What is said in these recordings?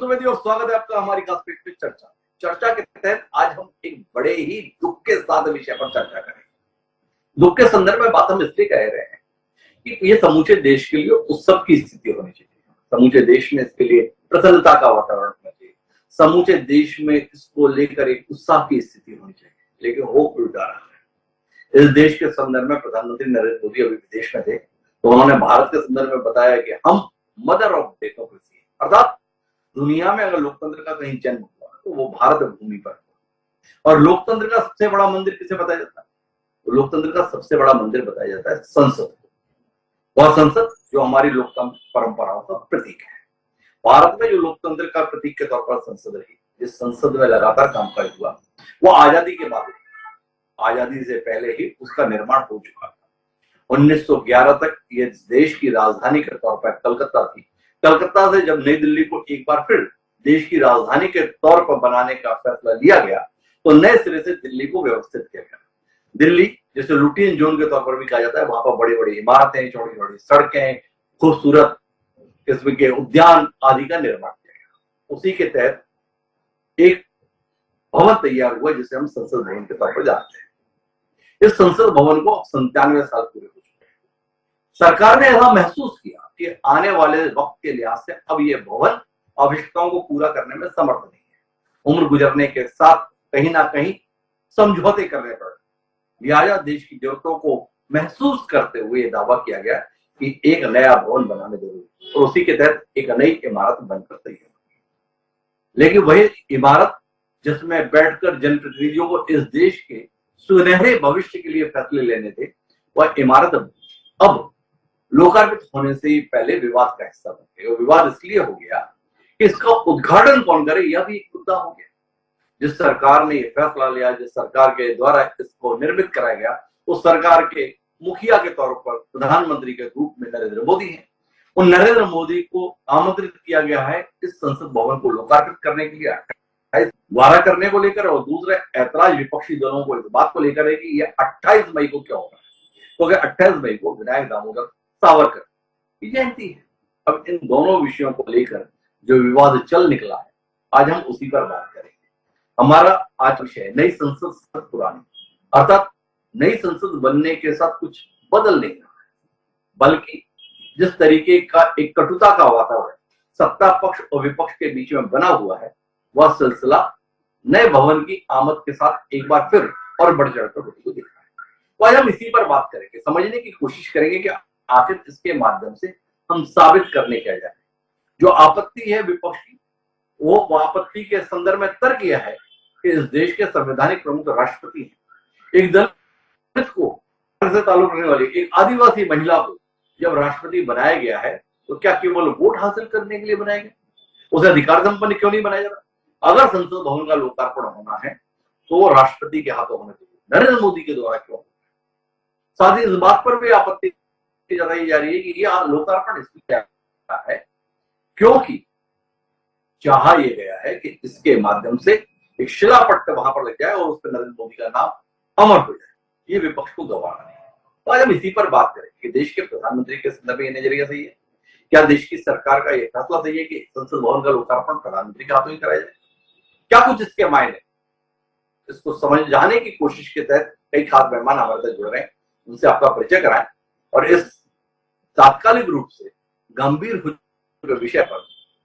द्विवेदी और स्वागत है आपका हमारी खास पे चर्चा चर्चा के तहत आज हम एक बड़े ही दुख के साथ विषय पर चर्चा करेंगे। दुख के संदर्भ में बात हम इसलिए कह रहे हैं कि ये समूचे देश के लिए उत्सव की स्थिति होनी चाहिए। समूचे देश में इसके लिए प्रसन्नता का वातावरण होना चाहिए। समूचे देश में इसको लेकर एक उत्साह की स्थिति होनी चाहिए, लेकिन हो उल्टा रहा है। इस देश के संदर्भ में प्रधानमंत्री नरेंद्र मोदी अभी विदेश में थे, तो उन्होंने भारत के संदर्भ में बताया कि हम मदर ऑफ डेमोक्रेसी, अर्थात दुनिया में अगर लोकतंत्र का कहीं जन्म हुआ तो वो भारत भूमि पर हुआ। और लोकतंत्र का सबसे बड़ा मंदिर किसे बताया जाता है? तो लोकतंत्र का सबसे बड़ा मंदिर बताया जाता है संसद। वह संसद जो हमारी लोकतंत्र परंपराओं का प्रतीक है। भारत में जो लोकतंत्र का प्रतीक के तौर पर संसद रही, जिस संसद में लगातार कामकाज हुआ, वो आजादी के बाद, आजादी से पहले ही उसका निर्माण हो चुका था। 1911 तक ये देश की राजधानी के तौर पर कलकत्ता थी। कलकत्ता से जब नई दिल्ली को एक बार फिर देश की राजधानी के तौर पर बनाने का फैसला लिया गया, तो नए सिरे से दिल्ली को व्यवस्थित किया गया। दिल्ली जिसे लुटियन जोन के तौर पर भी कहा जाता है, वहां पर बड़ी बड़ी इमारतें, छोटी छोटी सड़कें, खूबसूरत किस्म के उद्यान आदि का निर्माण किया गया। उसी के तहत एक भवन तैयार हुआ जिसे हम संसद भवन के तौर पर जानते हैं। इस संसद भवन को 97 साल पूरे हो चुके हैं। सरकार ने ऐसा महसूस किया कि आने वाले वक्त के लिहाज से अब ये भवन आवश्यकताओं को पूरा करने में समर्थ नहीं है। उम्र गुजरने के साथ कहीं ना कहीं समझौते करने पड़े। लिहाजा देश की जरूरतों को महसूस करते हुए यह दावा किया गया कि एक नया भवन बनाने जरूरी, और उसी के तहत एक नई इमारत बनकर तैयार हुई। लेकिन वही इमारत जिसमें बैठकर जनप्रतिनिधियों को इस देश के सुनहरे भविष्य के लिए फैसले लेने थे, वह इमारत अब लोकार्पित होने से ही पहले विवाद का हिस्सा बन गई। और विवाद इसलिए हो गया कि इसका उद्घाटन कौन करे, यह भी एक मुद्दा हो गया। जिस सरकार ने यह फैसला लिया, जिस सरकार के द्वारा इसको निर्मित कराया गया, उस सरकार के मुखिया के तौर पर प्रधानमंत्री के रूप में नरेंद्र मोदी हैं। उन नरेंद्र मोदी को आमंत्रित किया गया है इस संसद भवन को लोकार्पित करने के लिए, वादा करने को लेकर, और दूसरे ऐतराज विपक्षी दलों को इस बात को लेकर है कि यह 28 मई को क्या होगा, क्योंकि 28 मई को विनायक दामोदर सावरकर की जयंती है। अब इन दोनों विषयों को लेकर जो विवाद चल निकला है, आज हम उसी पर बात करेंगे। हमारा आज विषय है नई संसद सख्त पुरानी, अर्थात नई संसद बनने के साथ कुछ बदल नहीं रहा है, बल्कि जिस तरीके का एक कटुता का वातावरण सत्ता पक्ष और विपक्ष के बीच में बना हुआ है, वह सिलसिला नए भवन की आमद के साथ एक बार फिर और बढ़ चढ़कर होने को दिख रहा है। तो आज हम इसी पर बात करेंगे, समझने की कोशिश करेंगे कि आखिर इसके माध्यम से हम साबित करने क्या जाए। जो आपत्ति है विपक्ष की, वो आपत्ति के संदर्भ में तर्क यह है कि इस देश के संवैधानिक प्रमुख राष्ट्रपति हैं। एक दलित को से ताल्लुक रखने वाली एक आदिवासी महिला को जब राष्ट्रपति बनाया गया है, तो क्या केवल वोट हासिल करने के लिए बनाया गया? उसे अधिकार संपन्न क्यों नहीं बनाया जा रहा? अगर संसद भवन का लोकार्पण होना है तो वो राष्ट्रपति के हाथों होना चाहिए, नरेंद्र मोदी के द्वारा क्यों? साथ ही इस बात पर भी आपत्ति जताई जा रही है कि यह लोकार्पण इसलिए है क्योंकि चाहा यह गया है कि इसके माध्यम से एक शिलापट्ट वहां पर लग जाए और उस पर नरेंद्र मोदी का नाम अमर हो जाए। ये विपक्ष को गवारा नहीं है। तो आज हम इसी पर बात करें कि देश के प्रधानमंत्री के संदर्भ में यह नजरिया सही है? क्या देश की सरकार का यह फैसला सही है कि संसद भवन का लोकार्पण प्रधानमंत्री के हाथों ही कराया जाए? क्या कुछ इसके मायने? इसको समझ जाने की कोशिश के तहत कई खास मेहमान हमारे साथ जुड़ रहे हैं, उनसे आपका परिचय कराएं और इस तात्कालिक रूप से गंभीर विषय पर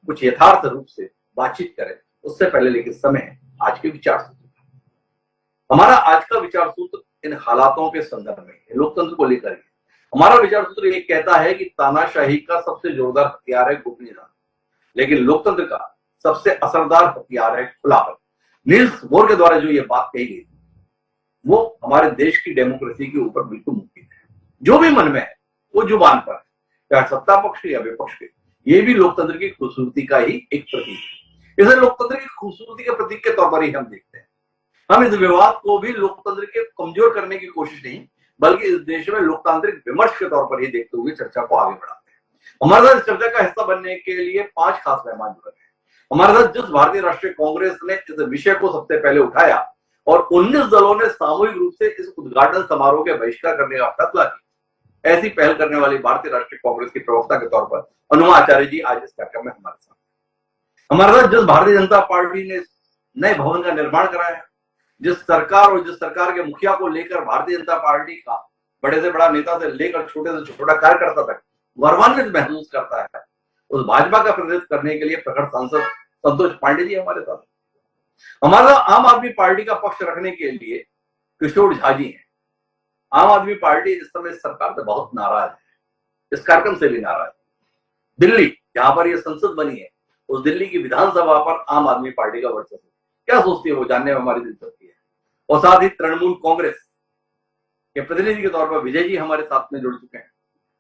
कुछ यथार्थ रूप से बातचीत करें। उससे पहले लेकिन समय है आज के विचार सूत्र। हमारा आज का विचार सूत्र इन हालातों के संदर्भ में लोकतंत्र को लेकर हमारा विचार सूत्र ये कहता है कि तानाशाही का सबसे जोरदार हथियार है गोपनीयता, लेकिन लोकतंत्र का सबसे असरदार हथियार है खुलापन। नील्स बोर के द्वारा जो ये बात कही गई वो हमारे देश की डेमोक्रेसी के ऊपर बिल्कुल मुमकिन है। जो भी मन में है वो जुबान पर है, चाहे सत्ता पक्ष या विपक्ष के। ये भी लोकतंत्र की खूबसूरती का ही एक प्रतीक है। इसे लोकतंत्र की खूबसूरती के प्रतीक के तौर पर ही हम देखते हैं। हम इस विवाद को भी लोकतंत्र के कमजोर करने की कोशिश नहीं, बल्कि इस देश में लोकतांत्रिक विमर्श के तौर पर ही देखते हुए चर्चा को आगे बढ़ाते हैं। हमारे साथ इस चर्चा का हिस्सा बनने के लिए 5 खास मेहमान जुड़े हैं। हमारे साथ जिस भारतीय राष्ट्रीय कांग्रेस ने इस विषय को सबसे पहले उठाया और 19 दलों ने सामूहिक रूप से इस उद्घाटन समारोह के बहिष्कार करने का फैसला किया, ऐसी पहल करने वाली भारतीय राष्ट्रीय कांग्रेस की प्रवक्ता के तौर पर अनुमा आचार्य जी आज इस कार्यक्रम में हमारे साथ। हमारे साथ जिस भारतीय जनता पार्टी ने नए भवन का निर्माण कराया, जिस सरकार और जिस सरकार के मुखिया को लेकर भारतीय जनता पार्टी का बड़े से बड़ा नेता से लेकर छोटे से छोटा कार्यकर्ता तक गौरवान्वित महसूस करता है, उस भाजपा का प्रतिनिधित्व करने के लिए प्रखर सांसद संतोष पांडे जी हमारे साथ। हमारा आम आदमी पार्टी का पक्ष रखने के लिए किशोर झा जी हैं। आम आदमी पार्टी इस समय सरकार से बहुत नाराज है, इस कार्यक्रम से भी नाराज है। दिल्ली जहां पर यह संसद बनी है, उस दिल्ली की विधानसभा पर आम आदमी पार्टी का वर्चस्व क्या सोचती है वो जानने में हमारी दिलचस्पी है। और साथ ही तृणमूल कांग्रेस के प्रतिनिधि के तौर पर विजय जी हमारे साथ में जुड़ चुके हैं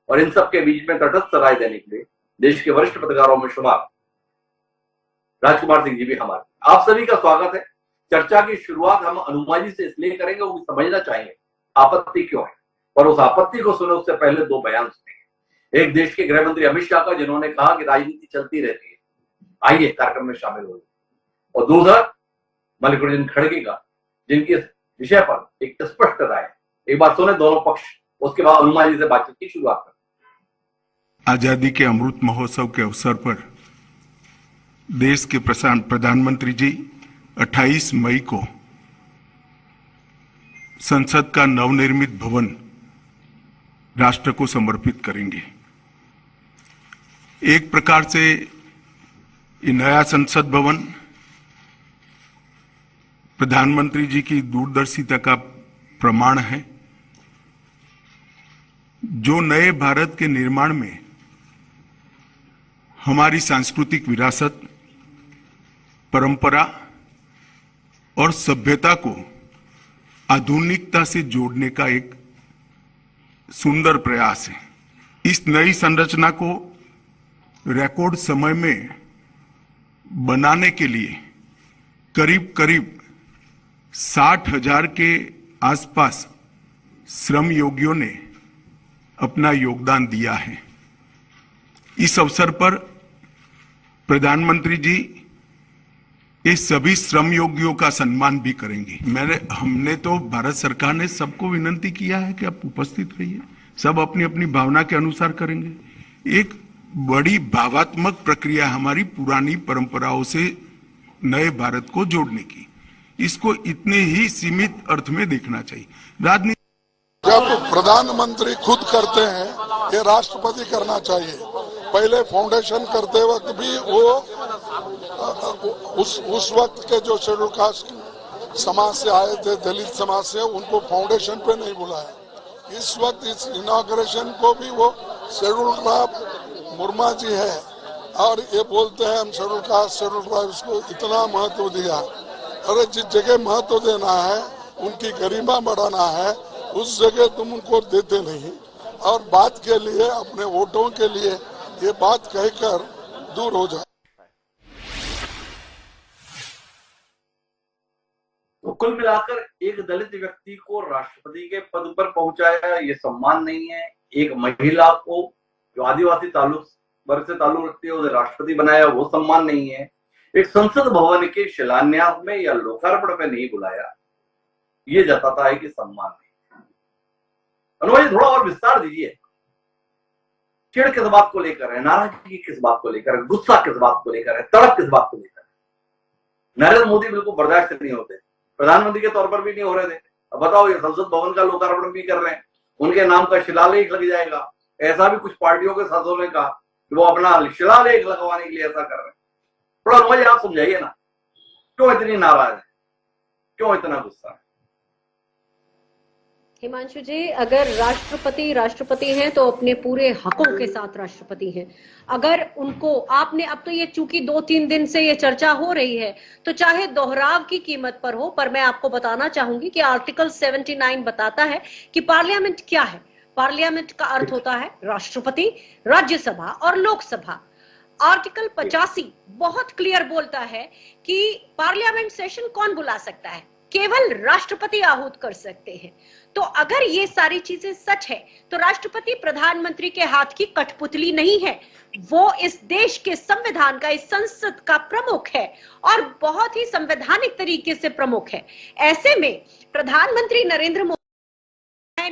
और इन सब के बीच में तटस्थ राय देने के लिए देश के वरिष्ठ पत्रकारों में शुमार राजकुमार सिंह जी भी हमारे। आप सभी का स्वागत है। चर्चा की शुरुआत हम अनुमाजी से इसलिए करेंगे, वो समझना चाहेंगे आपत्ति क्यों है, और उस आपत्ति को सुने उससे पहले दो बयान सुने। एक देश के गृह मंत्री अमित शाह का, जिन्होंने कहा कि राजनीति चलती रहती है, आइए कार्यक्रम में शामिल हो। और दूसरा मल्लिकार्जुन खड़गे का, जिनके विषय पर एक स्पष्ट राय। एक बार सुने दोनों पक्ष, उसके बाद अनुमाजी से बातचीत की शुरुआत करें। आजादी के अमृत महोत्सव के अवसर पर देश के प्रधानमंत्री जी 28 मई को संसद का नवनिर्मित भवन राष्ट्र को समर्पित करेंगे। एक प्रकार से ये नया संसद भवन प्रधानमंत्री जी की दूरदर्शिता का प्रमाण है, जो नए भारत के निर्माण में हमारी सांस्कृतिक विरासत, परंपरा और सभ्यता को आधुनिकता से जोड़ने का एक सुंदर प्रयास है। इस नई संरचना को रिकॉर्ड समय में बनाने के लिए करीब करीब 60,000 के आसपास श्रम योगियों ने अपना योगदान दिया है। इस अवसर पर प्रधानमंत्री जी इस सभी श्रम योगियों का सम्मान भी करेंगे। हमने तो भारत सरकार ने सबको विनंती किया है कि आप उपस्थित रहिए, सब अपनी अपनी भावना के अनुसार करेंगे। एक बड़ी भावात्मक प्रक्रिया हमारी पुरानी परंपराओं से नए भारत को जोड़ने की, इसको इतने ही सीमित अर्थ में देखना चाहिए। राजनीति जब प्रधानमंत्री खुद करते हैं, ये राष्ट्रपति करना चाहिए। पहले फाउंडेशन करते वक्त भी वो उस वक्त के जो शेड्यूल कास्ट समाज से आए थे, दलित समाज से, उनको फाउंडेशन पे नहीं बुलाया। इस वक्त इस इनॉग्रेशन को भी वो शेड्यूल ट्राइब मुर्मा जी है और ये बोलते हैं हम शेड्यूल कास्ट शेड्यूल ट्राइब, इसको इतना महत्व दिया। अरे जिस जगह महत्व देना है, उनकी गरिमा बढ़ाना है, उस जगह तुम उनको देते नहीं और बात के लिए, अपने वोटों के लिए ये बात कहकर दूर हो जाए। तो कुल मिलाकर एक दलित व्यक्ति को राष्ट्रपति के पद पर पहुंचाया, ये सम्मान नहीं है। एक महिला को जो आदिवासी ताल्लुक वर्ग से ताल्लुक रखती है, उसे राष्ट्रपति बनाया, वो सम्मान नहीं है। एक संसद भवन के शिलान्यास में या लोकार्पण में नहीं बुलाया, ये जताता है कि सम्मान नहीं। अनुभाई थोड़ा और विस्तार दीजिए, चिड़ किस बात को लेकर है, नाराजगी किस बात को लेकर है, गुस्सा किस बात को लेकर है, तड़प किस बात को लेकर है। नरेंद्र मोदी बिल्कुल बर्दाश्त नहीं होते, प्रधानमंत्री के तौर पर भी नहीं हो रहे थे, अब बताओ ये संसद भवन का लोकार्पण भी कर रहे हैं, उनके नाम का शिलालेख लग जाएगा। ऐसा भी कुछ पार्टियों के सांसदों ने कहा कि वो अपना शिलालेख लगवाने के लिए ऐसा कर रहे हैं। थोड़ा अनुभाई आप समझाइए ना, क्यों इतनी नाराज है, क्यों इतना गुस्सा है? हिमांशु जी, अगर राष्ट्रपति हैं तो अपने पूरे हकों के साथ राष्ट्रपति हैं। अगर उनको आपने, अब तो ये चूंकि 2-3 दिन से ये चर्चा हो रही है, तो चाहे दोहराव की कीमत पर हो, पर मैं आपको बताना चाहूंगी कि आर्टिकल 79 बताता है कि पार्लियामेंट क्या है। पार्लियामेंट का अर्थ होता है राष्ट्रपति, राज्यसभा और लोकसभा। आर्टिकल 85 बहुत क्लियर बोलता है कि पार्लियामेंट सेशन कौन बुला सकता है, केवल राष्ट्रपति आहूत कर सकते हैं। तो अगर ये सारी चीजें सच है, तो राष्ट्रपति प्रधानमंत्री के हाथ की कठपुतली नहीं है, वो इस देश के संविधान का, इस संसद का प्रमुख है और बहुत ही संवैधानिक तरीके से प्रमुख है। ऐसे में प्रधानमंत्री नरेंद्र मोदी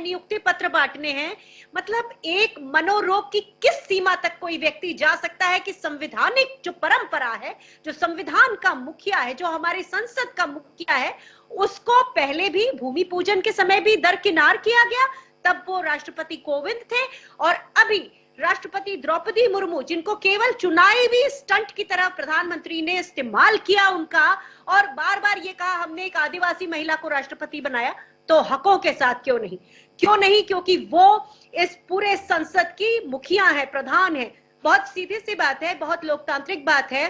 नियुक्ति पत्र बांटने हैं। मतलब एक मनोरोग की किस सीमा तक कोई व्यक्ति जा सकता है कि संवैधानिक जो परंपरा है, जो संविधान का मुखिया है, जो हमारी संसद का मुखिया है, उसको पहले भी भूमि पूजन के समय भी दरकिनार किया गया, तब वो राष्ट्रपति कोविंद थे, और अभी राष्ट्रपति द्रौपदी मुर्मू, जिनको केवल चुनावी स्टंट की तरह प्रधानमंत्री ने इस्तेमाल किया उनका, और बार बार ये कहा हमने एक आदिवासी महिला को राष्ट्रपति बनाया, तो हकों के साथ क्यों नहीं? क्यों नहीं? क्योंकि वो इस पूरे संसद की मुखिया है, प्रधान है। बहुत सीधी सी बात है, बहुत लोकतांत्रिक बात है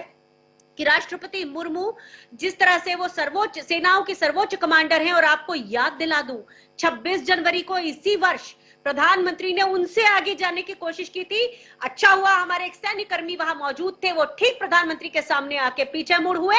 कि राष्ट्रपति मुर्मू जिस तरह से वो सर्वोच्च सेनाओं के सर्वोच्च कमांडर हैं, और आपको याद दिला दूं 26 जनवरी को इसी वर्ष प्रधानमंत्री ने उनसे आगे जाने की कोशिश की थी। अच्छा हुआ हमारे एक सैन्य कर्मी वहां मौजूद थे, वो ठीक प्रधानमंत्री के सामने आके पीछे मुड़ हुए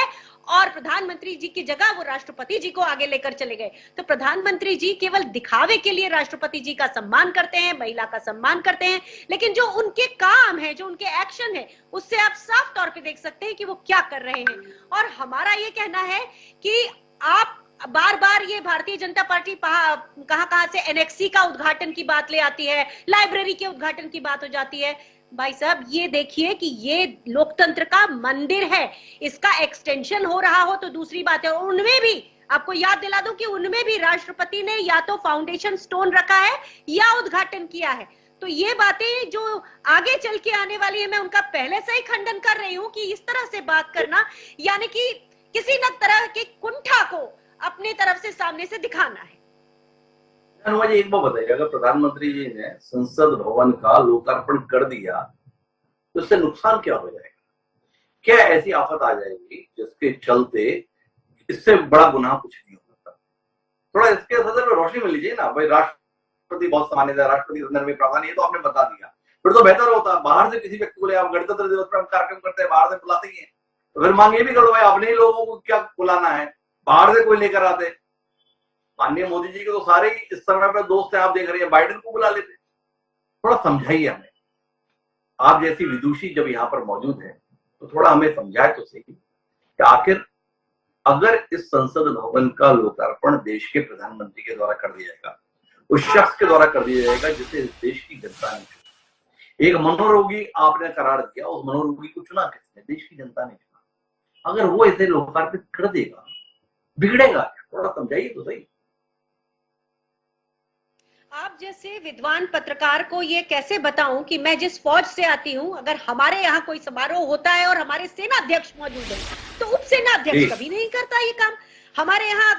और प्रधानमंत्री जी की जगह वो राष्ट्रपति जी को आगे लेकर चले गए। तो प्रधानमंत्री जी केवल दिखावे के लिए राष्ट्रपति जी का सम्मान करते हैं, महिला का सम्मान करते हैं, लेकिन जो उनके काम है, जो उनके एक्शन है, उससे आप साफ तौर पे देख सकते हैं कि वो क्या कर रहे हैं। और हमारा ये कहना है कि आप बार बार ये भारतीय जनता पार्टी कहां से एनेक्सी का उद्घाटन की बात ले आती है, लाइब्रेरी के उद्घाटन की बात हो जाती है। भाई साहब ये देखिए कि ये लोकतंत्र का मंदिर है, इसका एक्सटेंशन हो रहा हो तो दूसरी बात है। और उनमें भी आपको याद दिला दूं कि उनमें भी राष्ट्रपति ने या तो फाउंडेशन स्टोन रखा है या उद्घाटन किया है। तो ये बातें जो आगे चल के आने वाली है, मैं उनका पहले से ही खंडन कर रही हूं कि इस तरह से बात करना, यानी कि किसी न तरह के कुंठा को अपनी तरफ से सामने से दिखाना है। मुझे एक बात बताइए, अगर प्रधानमंत्री जी ने संसद भवन का लोकार्पण कर दिया तो इससे नुकसान क्या हो जाएगा? क्या ऐसी आफत आ जाएगी जिसके चलते इससे बड़ा गुनाह कुछ नहीं हो सकता? थोड़ा इसके संदर्भ में रोशनी मिल लीजिए ना भाई। राष्ट्रपति बहुत सम्मानित है, राष्ट्रपति के संदर्भ में प्रावधान ये तो आपने बता दिया, फिर तो बेहतर होता बाहर से किसी व्यक्ति को ले, आप गणतंत्र दिवस पर हम कार्यक्रम करते हैं, बाहर से बुलाते ही है, तो फिर मांग ये भी करो भाई अपने ही लोगों को क्या बुलाना है, बाहर से कोई लेकर आते। माननीय मोदी जी के तो सारे ही इस समय पर दोस्त हैं, आप देख रहे हैं, बाइडेन को बुला लेते। थोड़ा समझाइए हमें, आप जैसी विदुषी जब यहाँ पर मौजूद है तो थोड़ा हमें समझाए तो सही कि आखिर अगर इस संसद भवन का लोकार्पण देश के प्रधानमंत्री के द्वारा कर दिया जाएगा, उस शख्स के द्वारा कर दिया जाएगा जिसे इस देश की जनता ने चुना। एक मनोरोगी आपने करार दिया, उस मनोरोगी को चुना किसने? देश की जनता ने चुना। अगर वो इसे लोकार्पित कर देगा, बिगड़ेगा? थोड़ा समझाइए तो सही। आप जैसे विद्वान पत्रकार को ये कैसे बताऊं कि मैं जिस फौज से आती हूं, अगर हमारे यहाँ कोई समारोह होता है और हमारे सेनाध्यक्ष मौजूद है तो उप सेनाध्यक्ष कभी नहीं करता ये काम। हमारे यहाँ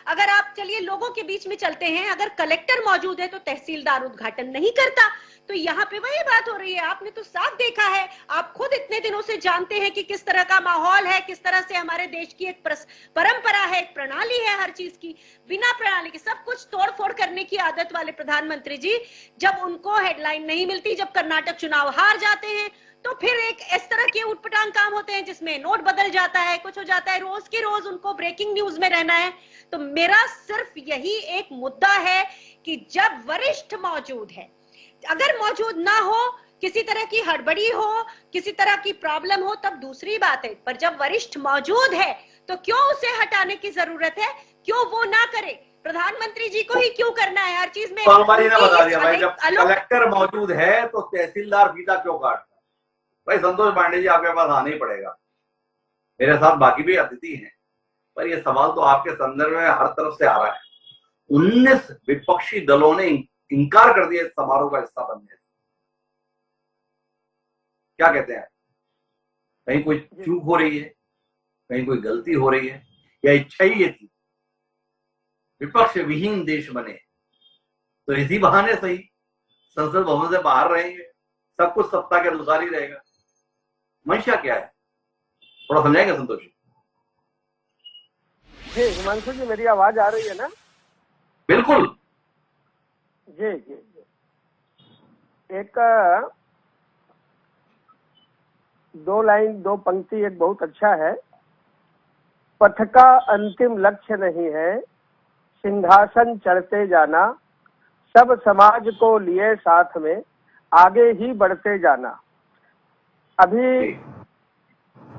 अगर आप चलिए लोगों के बीच में चलते हैं, अगर कलेक्टर मौजूद है तो तहसीलदार उद्घाटन नहीं करता। तो यहाँ पे वही बात हो रही है। आपने तो साफ देखा है, आप खुद इतने दिनों से जानते हैं कि किस तरह का माहौल है, किस तरह से हमारे देश की एक परंपरा है, एक प्रणाली है हर चीज की। बिना प्रणाली के सब कुछ तोड़फोड़ करने की आदत वाले प्रधानमंत्री जी, जब उनको हेडलाइन नहीं मिलती, जब कर्नाटक चुनाव हार जाते हैं, तो फिर एक इस तरह के उटपटांग काम होते हैं जिसमें नोट बदल जाता है, कुछ हो जाता है, रोज की रोज उनको ब्रेकिंग न्यूज में रहना है। तो मेरा सिर्फ यही एक मुद्दा है कि जब वरिष्ठ मौजूद है, अगर मौजूद ना हो, किसी तरह की हड़बड़ी हो, किसी तरह की प्रॉब्लम हो, तब दूसरी बात है, पर जब वरिष्ठ मौजूद है तो क्यों उसे हटाने की जरूरत है? क्यों वो ना करे? प्रधानमंत्री जी को ही क्यों करना है हर चीज में? बता दिया भाई, जब कलेक्टर मौजूद है तो तहसीलदार फीता क्यों काटता? भाई संतोष पांडे जी, आपके पास आना ही पड़ेगा। मेरे साथ बाकी भी अतिथि हैं, पर यह सवाल तो आपके संदर्भ में हर तरफ से आ रहा है। 19 विपक्षी दलों ने इनकार कर दिया इस समारोह का हिस्सा बनने से। क्या कहते हैं? कहीं कोई चूक हो रही है, कहीं कोई गलती हो रही है, या इच्छा ही ये थी विपक्ष विहीन देश बने? तो इसी बहाने सही संसद भवन से बाहर रहेंगे, सब कुछ सत्ता के अनुसार ही रहेगा। मंशा क्या है, थोड़ा समझाएंगे संतोष जी? हिमांशु जी, मेरी आवाज आ रही है ना? बिल्कुल जी जी जी। एक 2 लाइन 2 पंक्ति एक बहुत अच्छा है। पथ का अंतिम लक्ष्य नहीं है सिंहासन चढ़ते जाना, सब समाज को लिए साथ में आगे ही बढ़ते जाना। अभी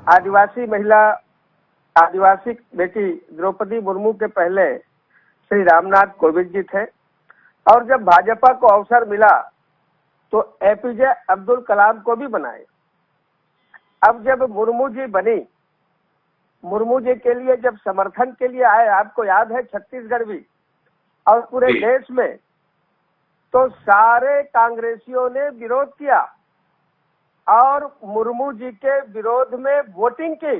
आदिवासी महिला, आदिवासी बेटी द्रौपदी मुर्मू के पहले श्री रामनाथ कोविंद जी थे। और जब भाजपा को अवसर मिला तो एपीजे अब्दुल कलाम को भी बनाए। अब जब मुर्मू जी बनी, मुर्मू जी के लिए जब समर्थन के लिए आए, आपको याद है छत्तीसगढ़ भी और पूरे देश में, तो सारे कांग्रेसियों ने विरोध किया और मुर्मू जी के विरोध में वोटिंग की।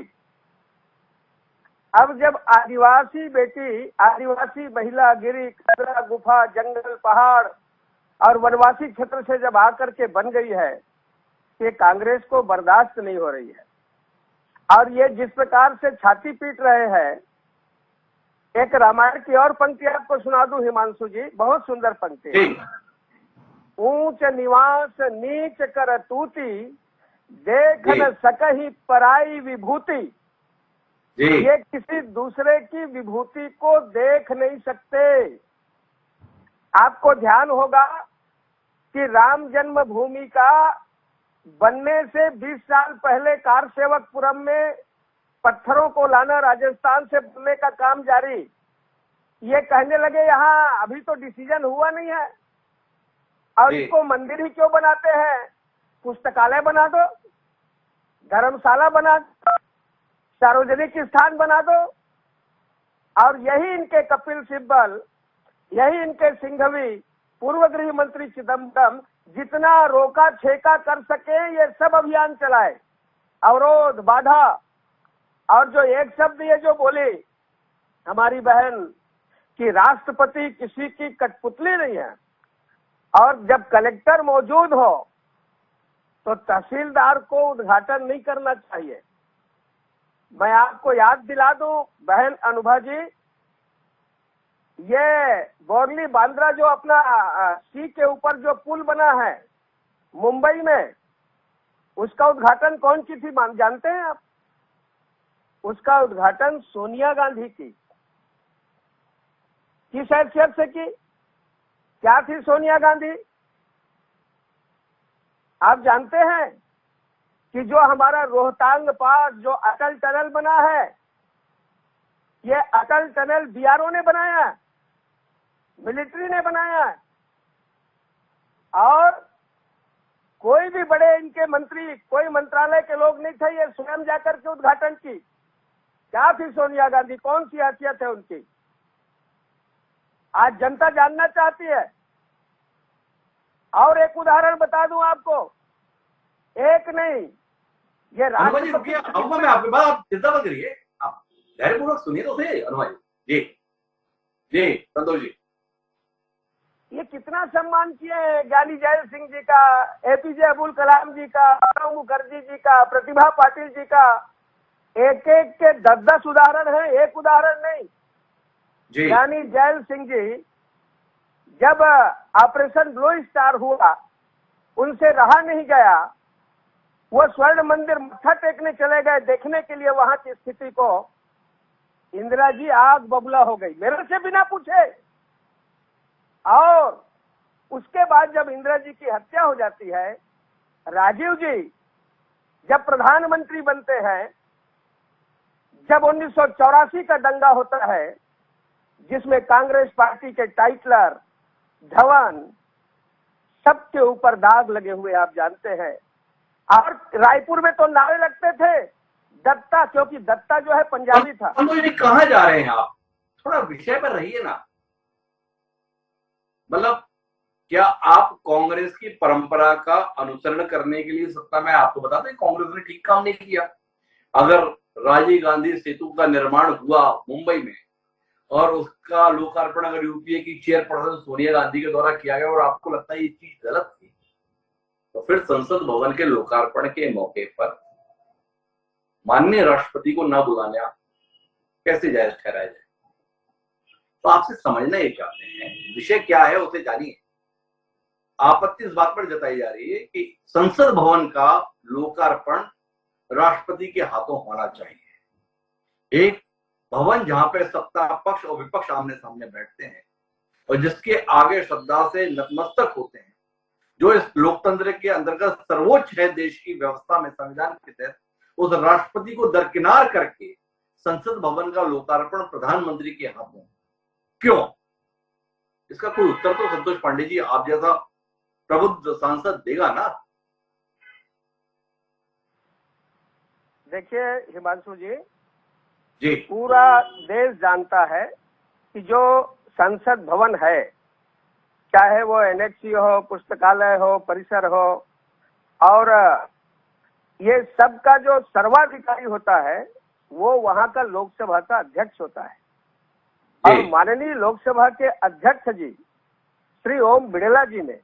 अब जब आदिवासी बेटी, आदिवासी महिला गिरी, कचरा, गुफा, जंगल, पहाड़ और वनवासी क्षेत्र से जब आकर के बन गई है, ये कांग्रेस को बर्दाश्त नहीं हो रही है। और ये जिस प्रकार से छाती पीट रहे हैं, एक रामायण की और पंक्ति आपको सुना दूं हिमांशु जी, बहुत सुंदर पंक्ति। ऊंच निवास नीच कर तूती, देख न सकहि पराई विभूति। ये किसी दूसरे की विभूति को देख नहीं सकते। आपको ध्यान होगा कि राम जन्मभूमि का बनने से 20 साल पहले कारसेवकपुरम में पत्थरों को लाना राजस्थान से बनने का काम जारी। ये कहने लगे यहाँ अभी तो डिसीजन हुआ नहीं है और इसको मंदिर ही क्यों बनाते हैं, पुस्तकालय बना दो, धर्मशाला बना दो, सार्वजनिक स्थान बना दो। और यही इनके कपिल सिब्बल, यही इनके सिंघवी, पूर्व गृह मंत्री चिदम्बरम जितना रोका छेका कर सके ये सब अभियान चलाए, अवरोध, बाधा। और जो एक शब्द ये जो बोली हमारी बहन कि राष्ट्रपति किसी की कठपुतली नहीं है, और जब कलेक्टर मौजूद हो तो तहसीलदार को उद्घाटन नहीं करना चाहिए। मैं आपको याद दिला दूं बहन अनुभा जी, ये बोरली बांद्रा जो अपना सी के ऊपर जो पुल बना है मुंबई में, उसका उद्घाटन कौन की थी जानते हैं आप? उसका उद्घाटन सोनिया गांधी की। किस हैसियत से की? क्या थी सोनिया गांधी? आप जानते हैं कि जो हमारा रोहतांग पास जो अटल टनल बना है, ये अटल टनल बीआरओ ने बनाया है, मिलिट्री ने बनाया है। और कोई भी बड़े इनके मंत्री, कोई मंत्रालय के लोग नहीं थे, ये स्वयं जाकर के उद्घाटन की। क्या थी सोनिया गांधी, कौन सी हैसियत है उनकी? आज जनता जानना चाहती है। और एक उदाहरण बता दूं आपको, एक नहीं, ये राष्ट्रपति, मैं आपके बात, आप चिंता मत करिए, आप धैर्यपूर्वक सुनिए तो सही। अनुभाई जी, जी संतोष जी, ये कितना सम्मान किए ज्ञानी जैल सिंह जी का, एपीजे अब्दुल कलाम जी का, प्रणब मुखर्जी जी का, प्रतिभा पाटिल जी का। एक एक के 10-10 उदाहरण है, एक उदाहरण नहीं। ज्ञानी जैल सिंह जी जब ऑपरेशन ब्लू स्टार हुआ, उनसे रहा नहीं गया, वो स्वर्ण मंदिर मत्था टेकने चले गए देखने के लिए वहां की स्थिति को। इंदिरा जी आग बबूला हो गई, मेरे से बिना पूछे। और उसके बाद जब इंदिरा जी की हत्या हो जाती है, राजीव जी जब प्रधानमंत्री बनते हैं, जब 1984 का दंगा होता है जिसमें कांग्रेस पार्टी के टाइटलर, धवन, सबके ऊपर दाग लगे हुए आप जानते हैं। और रायपुर में तो नारे लगते थे दत्ता, क्योंकि दत्ता जो है पंजाबी था। कहाँ जा रहे हैं आप? थोड़ा विषय पर रहिए ना। मतलब क्या आप कांग्रेस की परंपरा का अनुसरण करने के लिए सत्ता में, आपको बता दें कांग्रेस ने ठीक काम नहीं किया। अगर राजीव गांधी सेतु का निर्माण हुआ मुंबई में और उसका लोकार्पण अगर यूपीए की चेयरपर्सन सोनिया गांधी के द्वारा किया गया और आपको लगता है ये चीज गलत थी, तो फिर संसद भवन के लोकार्पण के मौके पर माननीय राष्ट्रपति को न बुलाना कैसे जायज ठहराया जाए? तो आपसे समझना ये चाहते हैं विषय क्या है, उसे जानिए। आपत्ति इस बात पर जताई जा रही है कि संसद भवन का लोकार्पण राष्ट्रपति के हाथों होना चाहिए। एक भवन जहां पे सत्ता पक्ष और विपक्ष आमने सामने बैठते हैं और जिसके आगे श्रद्धा से नतमस्तक होते हैं, जो इस लोकतंत्र के अंतर्गत सर्वोच्च है देश की व्यवस्था में, संविधान के तहत, उस राष्ट्रपति को दरकिनार करके संसद भवन का लोकार्पण प्रधानमंत्री के हाथों क्यों? इसका कोई उत्तर तो संतोष पांडे जी आप जैसा प्रबुद्ध सांसद देगा ना। देखिए हिमांशु जी पूरा देश जानता है कि जो संसद भवन है, चाहे वो एनएक्सी हो, पुस्तकालय हो, परिसर हो, और ये सब का जो सर्वाधिकारी होता है वो वहां का लोकसभा का अध्यक्ष होता है। और माननीय लोकसभा के अध्यक्ष जी श्री ओम बिड़ला जी ने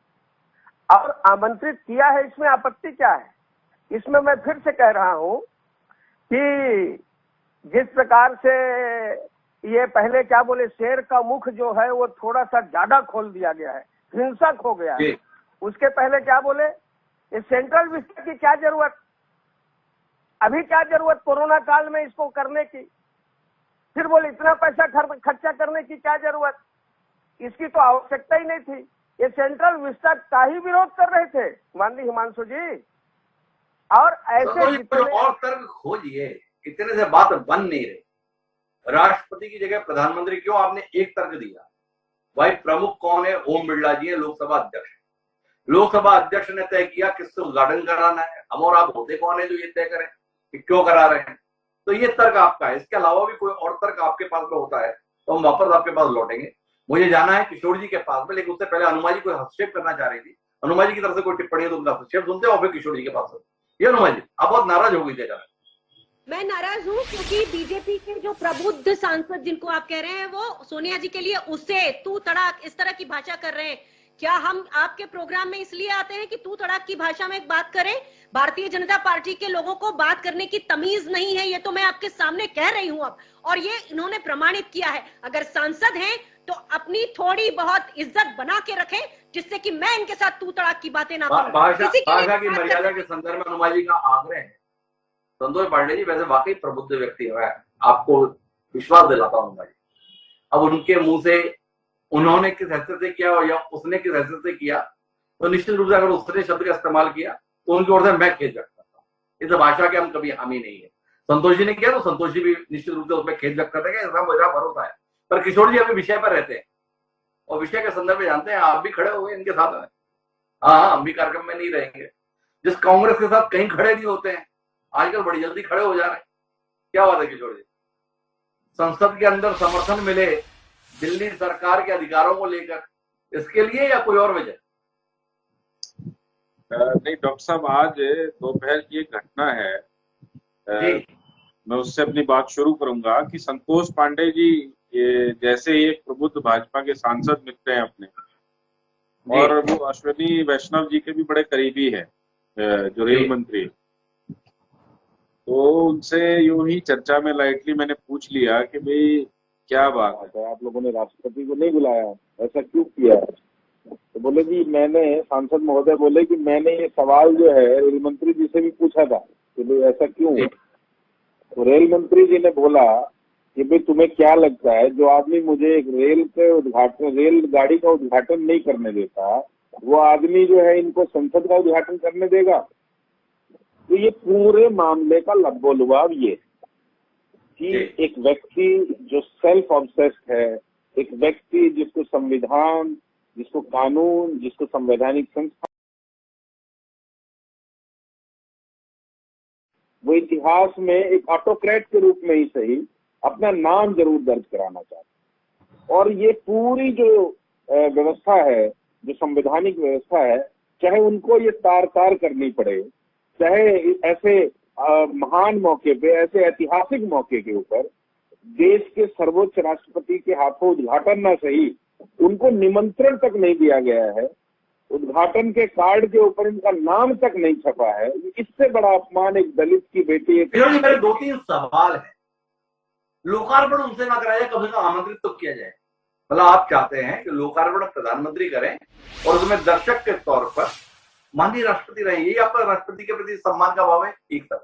और आमंत्रित किया है, इसमें आपत्ति क्या है? इसमें मैं फिर से कह रहा हूं कि जिस प्रकार से ये पहले क्या बोले, शेर का मुख जो है वो थोड़ा सा ज्यादा खोल दिया गया है, हिंसक हो गया है। उसके पहले क्या बोले, इस सेंट्रल विस्टा की क्या जरूरत, अभी क्या जरूरत कोरोना काल में इसको करने की? फिर बोले इतना पैसा खर्चा करने की क्या जरूरत, इसकी तो आवश्यकता ही नहीं थी। ये सेंट्रल विस्टा का ही विरोध कर रहे थे माननीय हिमांशु जी। और ऐसे जितने और तर्क खोजिए, इतने से बात बन नहीं रही। राष्ट्रपति की जगह प्रधानमंत्री क्यों आपने एक तर्क दिया? भाई प्रमुख कौन है? ओम बिड़ला जी है, लोकसभा अध्यक्ष। लोकसभा अध्यक्ष ने तय किया किससे उद्घाटन कराना है, हम और आप होते कौन है जो ये तय करें कि क्यों करा रहे हैं? तो ये तर्क आपका है। इसके अलावा भी कोई और तर्क आपके पास में होता है तो हम वापस आपके पास लौटेंगे। मुझे जाना है किशोर जी के पास में, लेकिन उससे पहले अनुमा जी कोई हस्तक्षेप करना चाह रही थी। अनुमा जी की तरफ से कोई टिप्पणी है तो उनका हस्तक्षेप सुनते हैं और फिर किशोर जी के पास। ये अनुमा जी आप बहुत नाराज हो गई थे। मैं नाराज हूँ क्योंकि बीजेपी के जो प्रबुद्ध सांसद जिनको आप कह रहे हैं वो सोनिया जी के लिए उससे तू तड़ाक इस तरह की भाषा कर रहे हैं। क्या हम आपके प्रोग्राम में इसलिए आते हैं कि तू तड़ाक की भाषा में बात करें? भारतीय जनता पार्टी के लोगों को बात करने की तमीज नहीं है, ये तो मैं आपके सामने कह रही हूं अब, और ये इन्होंने प्रमाणित किया है। अगर सांसद हैं तो अपनी थोड़ी बहुत इज्जत बना के रखें, जिससे कि मैं इनके साथ तू तड़ाक की बातें ना करूं। भाषा की मर्यादा के संदर्भ में अनुमा जी का आग्रह है। संतोष पांडे जी वैसे वाकई प्रबुद्ध व्यक्ति है, आपको विश्वास दिलाता हूं भाई। अब उनके मुंह से उन्होंने किस हैसियत से किया या उसने किस हैसियत से किया, तो निश्चित रूप से अगर उसने शब्द का इस्तेमाल किया तो उनकी ओर से मैं खेद व्यक्त करता हूँ। इस भाषा के हम कभी हामी नहीं है। संतोष जी ने किया तो संतोष जी भी निश्चित रूप से उसमें खेद व्यक्त करते हैं, ऐसा मुझे भरोसा है। पर किशोर जी अभी विषय पर रहते हैं और विषय के संदर्भ में जानते हैं, आप भी खड़े हो गए इनके साथ में। हाँ, हम भी कार्यक्रम में नहीं रहेंगे। जिस कांग्रेस के साथ कहीं खड़े नहीं होते हैं आजकल बड़ी जल्दी खड़े हो जा रहे हैं। क्या बात है किशोर जी? संसद के अंदर समर्थन मिले दिल्ली सरकार के अधिकारों को लेकर, इसके लिए या कोई और वजह? नहीं डॉक्टर साहब, आज दोपहर की एक घटना है, मैं उससे अपनी बात शुरू करूंगा कि संतोष पांडे जी जैसे एक प्रबुद्ध भाजपा के सांसद मित्र हैं अपने, और वो अश्विनी वैष्णव जी के भी बड़े करीबी है जो रेल मंत्री। तो उनसे यूं ही चर्चा में लाइटली मैंने पूछ लिया कि भाई क्या बात है, आप लोगों ने राष्ट्रपति को नहीं बुलाया, ऐसा क्यों किया? तो बोले जी मैंने, सांसद महोदय बोले कि मैंने ये सवाल जो है रेल मंत्री जी से भी पूछा था कि भाई ऐसा क्यों। तो रेल मंत्री जी ने बोला कि भाई तुम्हें क्या लगता है, जो आदमी मुझे एक रेल के उद्घाटन, रेल गाड़ी का उद्घाटन नहीं करने देता, वो आदमी जो है इनको संसद का उद्घाटन करने देगा? तो ये पूरे मामले का लब्बो-लुआब ये कि एक व्यक्ति जो सेल्फ ऑब्सेस्ड है, एक व्यक्ति जिसको संविधान, जिसको कानून, जिसको संवैधानिक संस्था, वो इतिहास में एक ऑटोक्रेट के रूप में ही सही अपना नाम जरूर दर्ज कराना चाहते। और ये पूरी जो व्यवस्था है, जो संवैधानिक व्यवस्था है, चाहे उनको ये तार-तार करनी पड़े, चाहे ऐसे महान मौके पे, ऐसे ऐतिहासिक मौके के ऊपर देश के सर्वोच्च राष्ट्रपति के हाथों उद्घाटन ना सही, उनको निमंत्रण तक नहीं दिया गया है, उद्घाटन के कार्ड के ऊपर इनका नाम तक नहीं छपा है। इससे बड़ा अपमान एक दलित की बेटी है। मेरे 2-3 सवाल है। लोकार्पण उनसे ना कराया, कम से कम आमंत्रित तो किया जाए। मतलब आप चाहते हैं कि लोकार्पण प्रधानमंत्री करें और उसमें दर्शक के तौर पर माननीय राष्ट्रपति रहे, यही आपका राष्ट्रपति के प्रति सम्मान का भाव है? एक तरफ।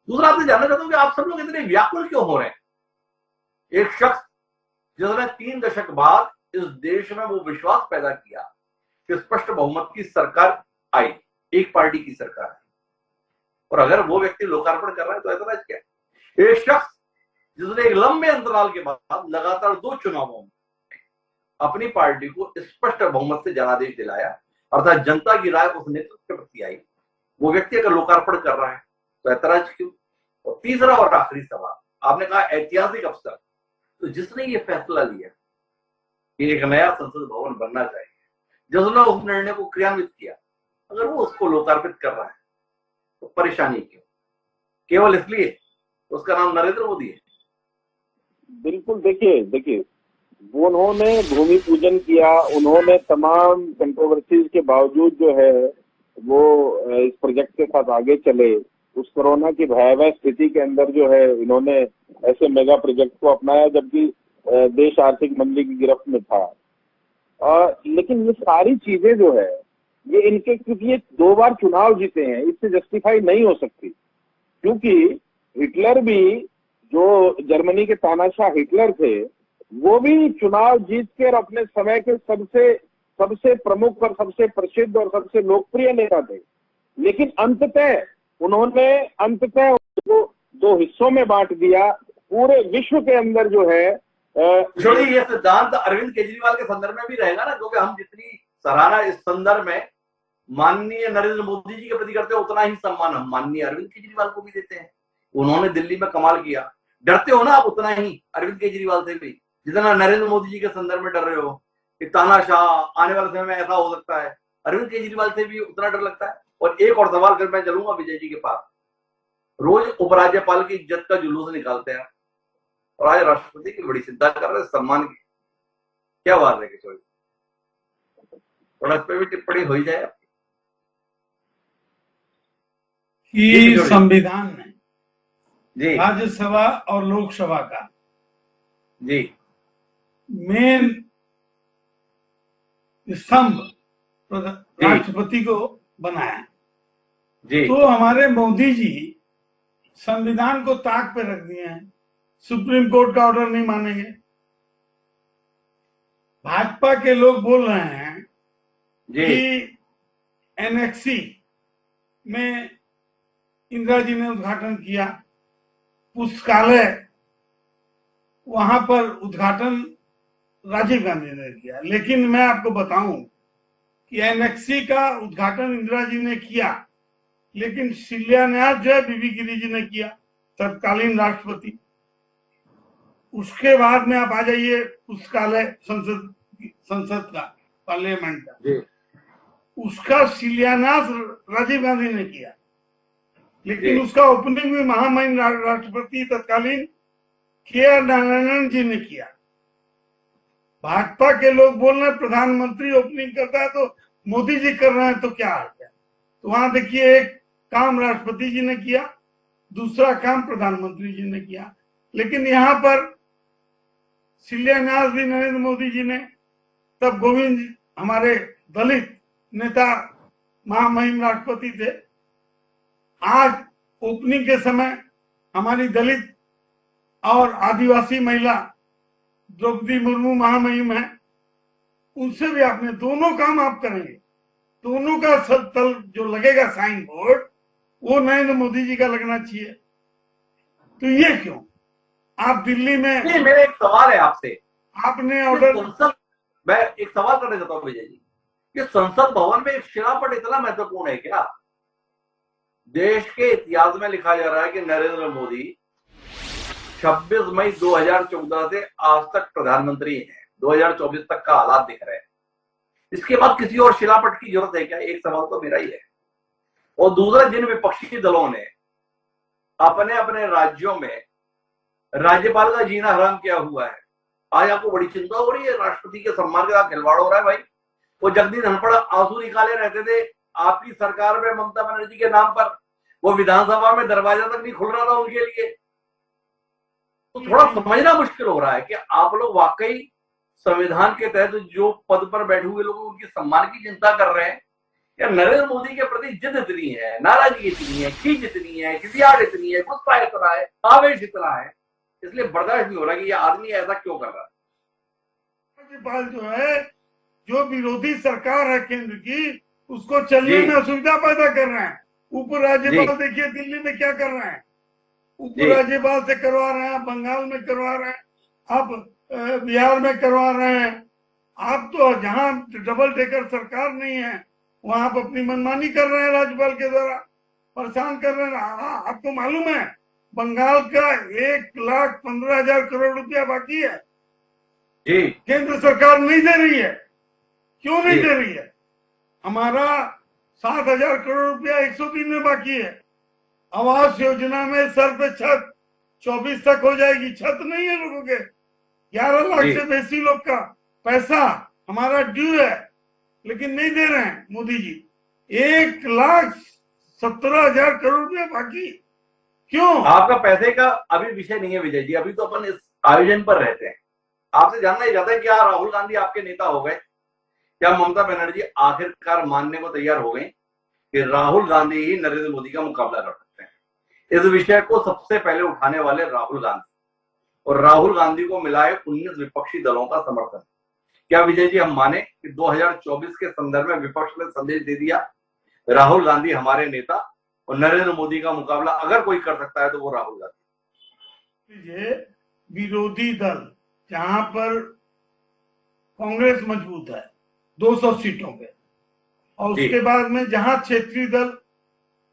दूसरा आपसे जानना चाहता हूँ कि आप सब लोग इतने व्याकुल क्यों हो रहे हैं? एक शख्स जिसने 3 दशक बाद इस देश में वो विश्वास पैदा किया कि स्पष्ट बहुमत की सरकार आई, एक पार्टी की सरकार, और अगर वो व्यक्ति लोकार्पण कर रहा है तो ऐतराज क्या? एक शख्स जिसने एक लंबे अंतराल के बाद लगातार 2 चुनावों में अपनी पार्टी को स्पष्ट बहुमत से जनादेश दिलाया, अर्थात जनता की राय उस नेतृत्व के प्रति आई, वो व्यक्ति अगर लोकार्पण कर रहा है तो ऐतराज क्यों? और तीसरा और आखिरी सवाल, आपने कहा ऐतिहासिक अवसर, तो जिसने ये फैसला लिया कि एक नया संसद भवन बनना चाहिए, जिसने उस निर्णय को क्रियान्वित किया, अगर वो उसको लोकार्पित कर रहा है तो परेशानी क्यों? केवल इसलिए उसका नाम नरेंद्र मोदी है? बिल्कुल, देखिए वो उन्होंने भूमि पूजन किया, उन्होंने तमाम कंट्रोवर्सीज के बावजूद जो है वो इस प्रोजेक्ट के साथ आगे चले। उस कोरोना की भयावह स्थिति के अंदर जो है इन्होंने ऐसे मेगा प्रोजेक्ट को अपनाया जबकि देश आर्थिक मंदी की गिरफ्त में था। लेकिन ये सारी चीजें जो है ये इनके, क्योंकि ये 2 बार चुनाव जीते हैं, इससे जस्टिफाई नहीं हो सकती। क्योंकि हिटलर भी, जो जर्मनी के तानाशाह हिटलर थे, वो भी चुनाव जीत कर अपने समय के सबसे प्रमुख और सबसे प्रसिद्ध और सबसे लोकप्रिय नेता थे। लेकिन अंततः उन्होंने उसको 2 हिस्सों में बांट दिया। पूरे विश्व के अंदर जो है ये सिद्धांत अरविंद केजरीवाल के संदर्भ में भी रहेगा ना, क्योंकि हम जितनी सराहना इस संदर्भ में माननीय नरेंद्र मोदी जी के प्रति करते हैं, उतना ही सम्मान हम माननीय अरविंद केजरीवाल को भी देते हैं। उन्होंने दिल्ली में कमाल किया। डरते हो ना आप उतना ही अरविंद केजरीवाल से भी, जितना नरेंद्र मोदी जी के संदर्भ में डर रहे हो कि तानाशाह आने वाले समय में ऐसा हो सकता है, अरविंद केजरीवाल से भी उतना डर लगता है। और एक और सवाल कर मैं चलूंगा विजय जी के पास। रोज उपराज्यपाल की इज्जत का जुलूस निकालते हैं और आज राष्ट्रपति की बड़ी चिंता कर रहे हैं सम्मान की। क्या बात है किशोर, थोड़ा इस पे भी टिप्पणी हो ही जाए कि संविधान में जी, राज्यसभा और लोकसभा का जी, मेन स्तंभ राष्ट्रपति को बनाया जी, तो हमारे मोदी जी संविधान को ताक पे रख दिए हैं, सुप्रीम कोर्ट का ऑर्डर नहीं मानेंगे। भाजपा के लोग बोल रहे हैं जी, कि एनेक्सी में इंदिरा जी ने उद्घाटन किया, पुस्तकालय वहां पर उद्घाटन राजीव गांधी ने किया। लेकिन मैं आपको बताऊं कि एनेक्सी का उद्घाटन इंदिरा जी ने किया, लेकिन शिलान्यास जो है बीबी गिरी जी ने किया, तत्कालीन राष्ट्रपति। उसके बाद में आप आ जाइए पुस्तकालय संसद का, पार्लियामेंट का, उसका शिलान्यास राजीव गांधी ने किया, लेकिन उसका ओपनिंग भी महामहिम राष्ट्रपति तत्कालीन के.आर. नारायणन जी ने किया। भाजपा के लोग बोल रहे हैं प्रधानमंत्री ओपनिंग करता है तो मोदी जी कर रहे हैं, तो क्या है? तो वहां देखिए, एक काम राष्ट्रपति जी ने किया, दूसरा काम प्रधानमंत्री जी ने किया। लेकिन यहाँ पर शिलान्यास भी नरेंद्र मोदी जी ने, तब गोविंद हमारे दलित नेता महामहिम राष्ट्रपति थे। आज ओपनिंग के समय हमारी दलित और आदिवासी महिला द्रौपदी मुर्मू महामहिम है, उनसे भी आपने दोनों काम आप करेंगे, दोनों का सब तल जो लगेगा साइन बोर्ड वो नरेंद्र मोदी जी का लगना चाहिए। तो ये क्यों? आप दिल्ली में, मेरा एक सवाल है आपसे, आपने ऑर्डर, मैं एक सवाल करना चाहता हूँ विजय जी, कि संसद भवन में एक शिलापट इतना महत्वपूर्ण है क्या? देश के इतिहास में लिखा जा रहा है कि नरेंद्र मोदी 26 मई 2014 से आज तक प्रधानमंत्री हैं, 2024 तक का हालात दिख रहे हैं। इसके बाद किसी और शिलापट की जरूरत है क्या? एक सवाल तो मेरा ही है। और दूसरा, जिन विपक्षी दलों ने अपने अपने राज्यों में राज्यपाल का जीना हराम किया हुआ है, आज आपको बड़ी चिंता हो रही है राष्ट्रपति के सम्मान के साथ खिलवाड़ हो रहा है। भाई, वो जगदीश धनखड़ आंसू निकाले रहते थे आपकी सरकार में ममता बनर्जी के नाम पर, वो विधानसभा में दरवाजा तक नहीं खुल रहा था उनके लिए। तो थोड़ा समझना मुश्किल हो रहा है कि आप लोग वाकई संविधान के तहत जो पद पर बैठे हुए लोग उनके सम्मान की चिंता कर रहे हैं, या नरेंद्र मोदी के प्रति जिद इतनी है, नाराजगी इतनी है, खींच इतनी है, खिसियाट इतनी है, गुस्सा इतना है, आवेश इतना है, इसलिए बर्दाश्त नहीं हो रहा कि ये आदमी ऐसा क्यों कर रहा है? राज्यपाल जो है, जो विरोधी सरकार है केंद्र की, उसको चलने में असुविधा पैदा कर रहे हैं। ऊपर राज्यपाल देखिए दिल्ली में क्या कर रहे हैं, ऊपर राज्यपाल से करवा रहे हैं, बंगाल में करवा रहे हैं, अब बिहार में करवा रहे हैं, आप तो जहां डबल डेकर सरकार नहीं है वहां आप अपनी मनमानी कर रहे हैं, राज्यपाल के द्वारा परेशान कर रहे हैं। आपको मालूम है बंगाल का 1,15,000 करोड़ रुपया बाकी है, जी केंद्र सरकार नहीं दे रही है। क्यों नहीं दे रही है? हमारा 7,000 करोड़ रुपया 103 में बाकी है। आवास योजना में सर पे छत 24 तक हो जाएगी, छत नहीं है लोगों के। 11 लाख से बेसी लोग का पैसा हमारा ड्यू है, लेकिन नहीं दे रहे हैं मोदी जी। 1,17,000 करोड़ रुपया बाकी। क्यों? आपका पैसे का अभी विषय नहीं है विजय जी, अभी तो अपन इस आयोजन पर रहते हैं। आपसे जानना ही चाहता है क्या राहुल गांधी आपके नेता हो गए? क्या ममता बनर्जी आखिरकार मानने को तैयार हो गई कि राहुल गांधी ही नरेंद्र मोदी का मुकाबला कर सकते हैं? इस विषय को सबसे पहले उठाने वाले राहुल गांधी, और राहुल गांधी को मिला है 19 विपक्षी दलों का समर्थन। क्या विजय जी हम माने कि 2024 के संदर्भ में विपक्ष ने संदेश दे दिया राहुल गांधी हमारे नेता और नरेंद्र मोदी का मुकाबला अगर कोई कर सकता है तो वो राहुल गांधी। ये विरोधी दल जहां पर कांग्रेस मजबूत है 200 सीटों पे, और उसके बाद में जहां क्षेत्रीय दल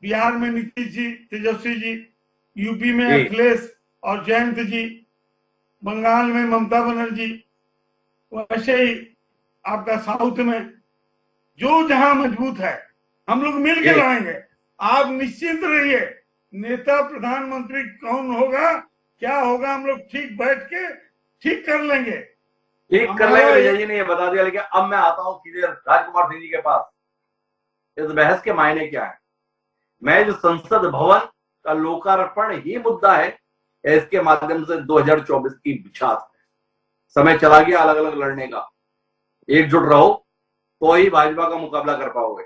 बिहार में नीतीश जी, तेजस्वी जी, यूपी में अखिलेश और जयंत जी, बंगाल में ममता बनर्जी, वैसे ही आपका साउथ में जो जहां मजबूत है हम लोग मिलकर लड़ेंगे। आप निश्चिंत रहिए, नेता प्रधानमंत्री कौन होगा क्या होगा हम लोग ठीक बैठ के ठीक कर लेंगे। ठीक कर लेंगे विजय जी ने ये बता दिया। लेकिन अब मैं आता हूं सीधे राजकुमार सिंह जी के पास। इस बहस के मायने क्या है? मैं जो संसद भवन का लोकार्पण ही मुद्दा है, इसके माध्यम से 2024 की बिछात है। समय चला गया अलग अलग लड़ने का। एकजुट रहो तो ही भाजपा का मुकाबला कर पाओगे,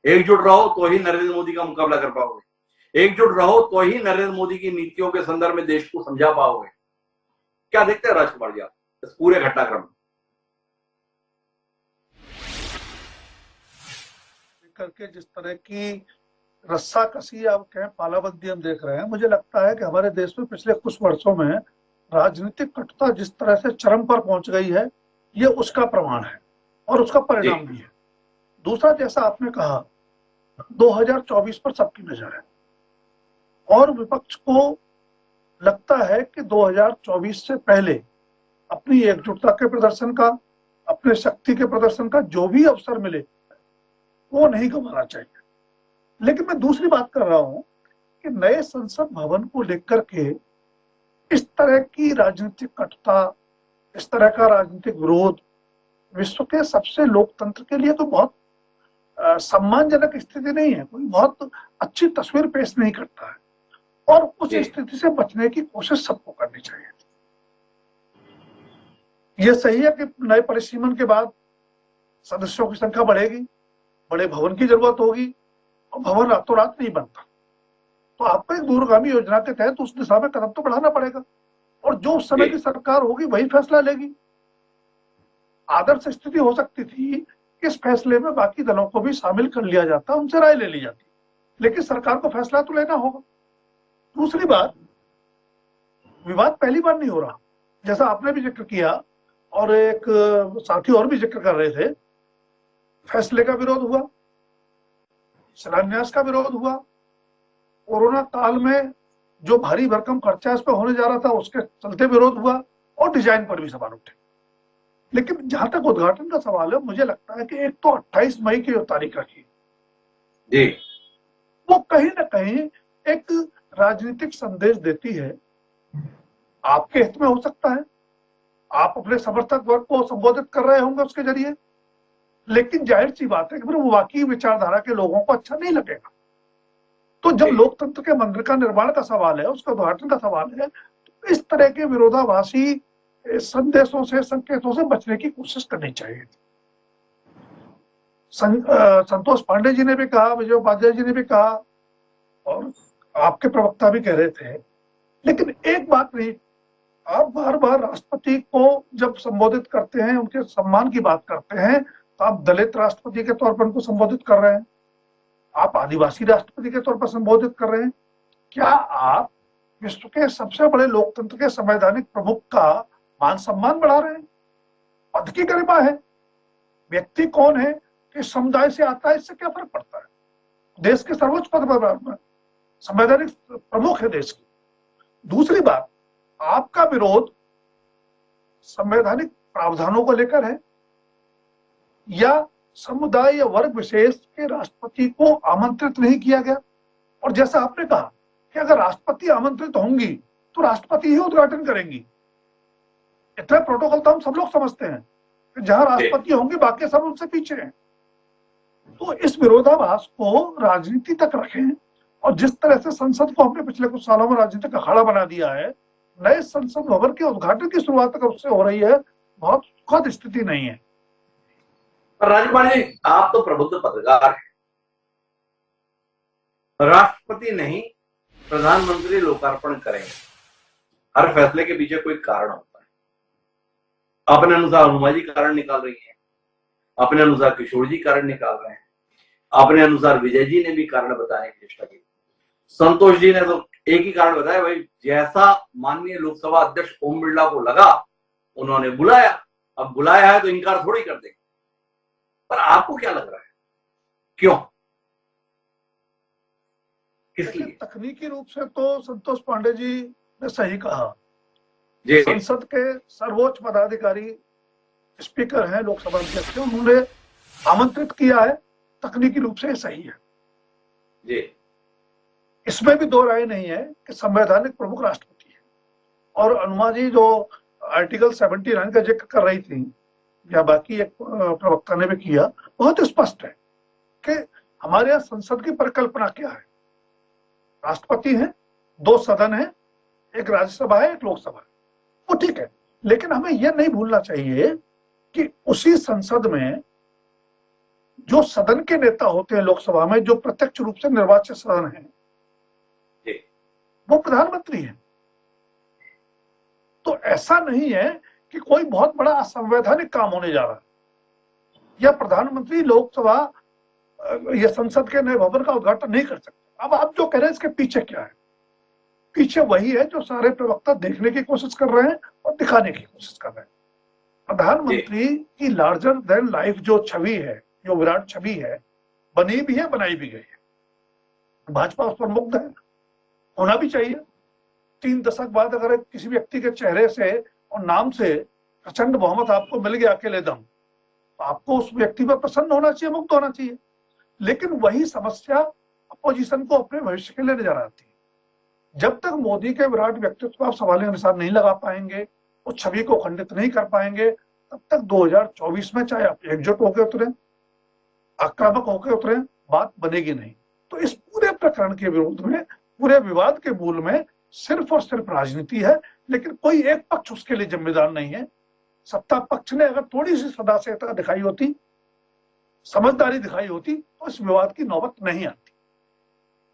एकजुट रहो तो ही नरेंद्र मोदी का मुकाबला कर पाओगे, एकजुट रहो तो ही नरेंद्र मोदी की नीतियों के संदर्भ में देश को समझा पाओगे। क्या देखते हैं राजकुमार जी आप इस पूरे घटनाक्रम करके जिस तरह की रस्सा कसी आप कहें पालाबंदी हम देख रहे हैं, मुझे लगता है कि हमारे देश में पिछले कुछ वर्षों में राजनीतिक कटुता जिस तरह से चरम पर पहुंच गई है, ये उसका प्रमाण है और उसका परिणाम भी है। दूसरा, जैसा आपने कहा 2024 पर सबकी नजर है और विपक्ष को लगता है कि 2024 से पहले अपनी एकजुटता के प्रदर्शन का, अपने शक्ति के प्रदर्शन का जो भी अवसर मिले वो नहीं गंवाना चाहिए। लेकिन मैं दूसरी बात कर रहा हूं कि नए संसद भवन को लेकर के इस तरह की राजनीतिक कटुता, इस तरह का राजनीतिक विरोध विश्व के सबसे लोकतंत्र के लिए तो बहुत सम्मानजनक स्थिति नहीं है, कोई बहुत अच्छी तस्वीर पेश नहीं करता है और उस स्थिति से बचने की कोशिश सबको करनी चाहिए। यह सही है कि नए परिसीमन के बाद सदस्यों की संख्या बढ़ेगी, बड़े भवन की जरूरत होगी और भवन रातों रात नहीं बनता, तो आपको एक दूरगामी योजना के तहत उस दिशा में कदम तो बढ़ाना पड़ेगा और जो उस समय की सरकार होगी वही फैसला लेगी। आदर्श स्थिति हो सकती थी इस फैसले में बाकी दलों को भी शामिल कर लिया जाता, उनसे राय ले ली जाती, लेकिन सरकार को फैसला तो लेना होगा। दूसरी बात, विवाद पहली बार नहीं हो रहा, जैसा आपने भी जिक्र किया और एक साथी और भी जिक्र कर रहे थे। फैसले का विरोध हुआ, शिलान्यास का विरोध हुआ, कोरोना काल में जो भारी भरकम खर्चा इस पर होने जा रहा था उसके चलते विरोध हुआ और डिजाइन पर भी सवाल उठे। लेकिन जहां तक उद्घाटन का सवाल है, मुझे लगता है कि एक तो 28 मई की जो तारीख रखी जी, वो कहीं ना कहीं एक राजनीतिक संदेश देती है। आपके हित में हो सकता है, आप अपने समर्थक वर्ग को संबोधित कर रहे होंगे उसके जरिए, लेकिन जाहिर सी बात है कि फिर वो वाकई विचारधारा के लोगों को अच्छा नहीं लगेगा। तो जब लोकतंत्र के मंदिर का निर्माण का सवाल है, उसका उद्घाटन का सवाल है, तो इस तरह के विरोधाभासी संदेशों से, संकेतों से बचने की कोशिश करनी चाहिए। संतोष पांडे जी ने भी कहा, विजय उपाध्याय जी ने भी कहा और आपके प्रवक्ता भी कह रहे थे, लेकिन एक बात नहीं, आप बार बार राष्ट्रपति को जब संबोधित करते हैं, उनके सम्मान की बात करते हैं, तो आप दलित राष्ट्रपति के तौर पर उनको संबोधित कर रहे हैं, आप आदिवासी राष्ट्रपति के तौर पर संबोधित कर रहे हैं। क्या आप विश्व के सबसे बड़े लोकतंत्र के संवैधानिक प्रमुख का मान सम्मान बढ़ा रहे हैं? पद की गरिमा है, व्यक्ति कौन है, किस समुदाय से आता है, इससे क्या फर्क पड़ता है। देश के सर्वोच्च पद पर संवैधानिक प्रमुख है देश की। दूसरी बात, आपका विरोध संवैधानिक प्रावधानों को लेकर है या समुदाय या वर्ग विशेष के राष्ट्रपति को आमंत्रित नहीं किया गया। और जैसा आपने कहा कि अगर राष्ट्रपति आमंत्रित होंगी तो राष्ट्रपति ही उद्घाटन करेंगी, इतना प्रोटोकॉल तो हम सब लोग समझते हैं कि जहां राष्ट्रपति होंगे बाकी सब उनसे पीछे हैं। तो इस विरोधाभास को राजनीति तक रखें, और जिस तरह से संसद को हमने पिछले कुछ सालों में राजनीतिक अखाड़ा बना दिया है, नए संसद भवन के उद्घाटन की शुरुआत अगर उससे हो रही है, बहुत सुखद स्थिति नहीं है। राज्यपाल जी, आप तो प्रबुद्ध पत्रकार हैं। राष्ट्रपति नहीं, प्रधानमंत्री लोकार्पण करेंगे। हर फैसले के पीछे कोई कारण होता है। अपने अनुसार हनुमा जी कारण निकाल रही है, अपने अनुसार किशोर जी कारण निकाल रहे हैं, अपने अनुसार विजय जी ने भी कारण बताने की चेष्टा की। संतोष जी ने तो एक ही कारण बताया, भाई जैसा माननीय लोकसभा अध्यक्ष ओम बिरला को लगा उन्होंने बुलाया, अब बुलाया है तो इनकार थोड़ी कर देंगे। पर आपको क्या लग रहा है, क्यों, किस लिए? तकनीकी रूप से तो संतोष पांडे जी ने सही कहा। संसद के सर्वोच्च पदाधिकारी स्पीकर हैं, लोकसभा अध्यक्ष, उन्होंने आमंत्रित किया है, तकनीकी रूप से सही है जी। इसमें भी दो राय नहीं है कि संवैधानिक प्रमुख राष्ट्रपति है। और अनुमा जी जो आर्टिकल 79 का जिक्र कर रही थी, या बाकी एक प्रवक्ता ने भी किया, बहुत स्पष्ट है कि हमारे यहाँ संसद की परिकल्पना क्या है। राष्ट्रपति है, दो सदन है, एक राज्यसभा है, एक लोकसभा है, वो ठीक है। लेकिन हमें यह नहीं भूलना चाहिए कि उसी संसद में जो सदन के नेता होते हैं, लोकसभा में जो प्रत्यक्ष रूप से निर्वाचित सदन है, वो प्रधानमंत्री है। तो ऐसा नहीं है कि कोई बहुत बड़ा असंवैधानिक काम होने जा रहा है, या प्रधानमंत्री लोकसभा या संसद के नए भवन का उद्घाटन नहीं कर सकते। अब आप जो कह रहे हैं इसके पीछे क्या है? पीछे वही है जो सारे प्रवक्ता देखने की कोशिश कर रहे हैं और दिखाने की कोशिश कर रहे हैं। प्रधानमंत्री की लार्जर देन लाइफ जो छवि है, जो विराट छवि है, बनी भी है, बनाई भी गई है। भाजपा उस पर मुग्ध है, होना भी चाहिए। 3 दशक बाद अगर किसी व्यक्ति के चेहरे से और नाम से प्रचंड बहुमत आपको मिल गया अकेले दम, तो आपको उस व्यक्ति पर प्रसन्न होना चाहिए, मुक्त होना चाहिए। लेकिन वही समस्या अपोजिशन को अपने भविष्य के लिए नजर आती है। जब तक मोदी के विराट व्यक्तित्व आप सवाल के अनुसार नहीं लगा पाएंगे, उस छवि को खंडित नहीं कर पाएंगे, तब तक 2024 में चाहे आप एकजुट होकर उतरे, आक्रामक होकर उतरे, बात बनेगी नहीं। तो इस पूरे प्रकरण के विरोध में, पूरे विवाद के मूल में सिर्फ और सिर्फ राजनीति है, लेकिन कोई एक पक्ष उसके लिए जिम्मेदार नहीं है। सत्ता पक्ष ने अगर थोड़ी सी सदाशयता दिखाई होती, समझदारी दिखाई होती, तो इस विवाद की नौबत नहीं आती।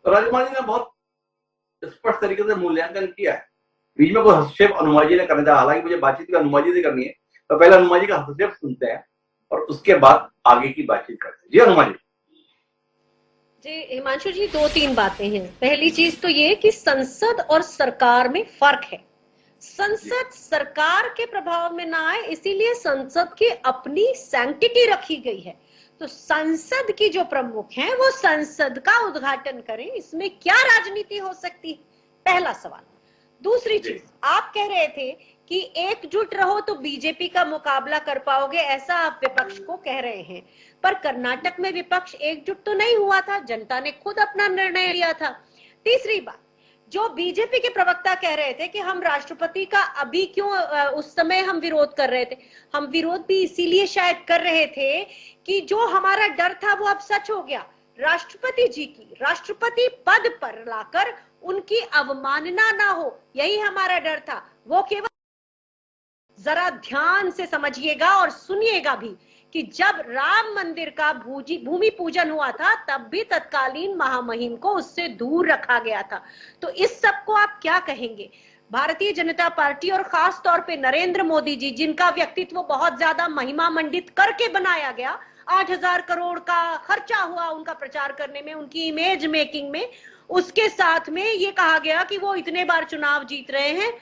राज्यपाल जी ने बहुत स्पष्ट तरीके से मूल्यांकन किया है। बीच में कोई हस्तक्षेप हनुमा जी ने करना था, हालांकि मुझे बातचीत भी हनुमा जी से करनी है, तो पहले हनुमा जी का हस्तक्षेप सुनते हैं और उसके बाद आगे की बातचीत करते हैं। जी हनुमा जी। जी हिमांशु जी, 2-3 बातें हैं। पहली चीज तो ये कि संसद और सरकार में फर्क है। संसद सरकार के प्रभाव में ना आए, इसीलिए संसद की अपनी सैंक्टिटी रखी गई है। तो संसद की जो प्रमुख हैं वो संसद का उद्घाटन करें, इसमें क्या राजनीति हो सकती है? पहला सवाल। दूसरी चीज, आप कह रहे थे कि एकजुट रहो तो बीजेपी का मुकाबला कर पाओगे, ऐसा आप विपक्ष को कह रहे हैं। पर कर्नाटक में विपक्ष एकजुट तो नहीं हुआ था, जनता ने खुद अपना निर्णय लिया था। तीसरी बात, जो बीजेपी के प्रवक्ता कह रहे थे कि हम राष्ट्रपति का अभी क्यों, उस समय हम विरोध कर रहे थे, हम विरोध भी इसीलिए शायद कर रहे थे कि जो हमारा डर था वो अब सच हो गया। राष्ट्रपति जी की राष्ट्रपति पद पर लाकर उनकी अवमानना ना हो, यही हमारा डर था। वो केवल जरा ध्यान से समझिएगा और सुनिएगा भी कि जब राम मंदिर का भूमि पूजन हुआ था, तब भी तत्कालीन महामहिम को उससे दूर रखा गया था। तो इस सब को आप क्या कहेंगे? भारतीय जनता पार्टी और खास तौर पे नरेंद्र मोदी जी, जिनका व्यक्तित्व बहुत ज्यादा महिमा मंडित करके बनाया गया, 8,000 करोड़ का खर्चा हुआ उनका प्रचार करने में, उनकी इमेज मेकिंग में, उसके साथ में ये कहा गया कि वो इतने बार चुनाव जीत रहे हैं,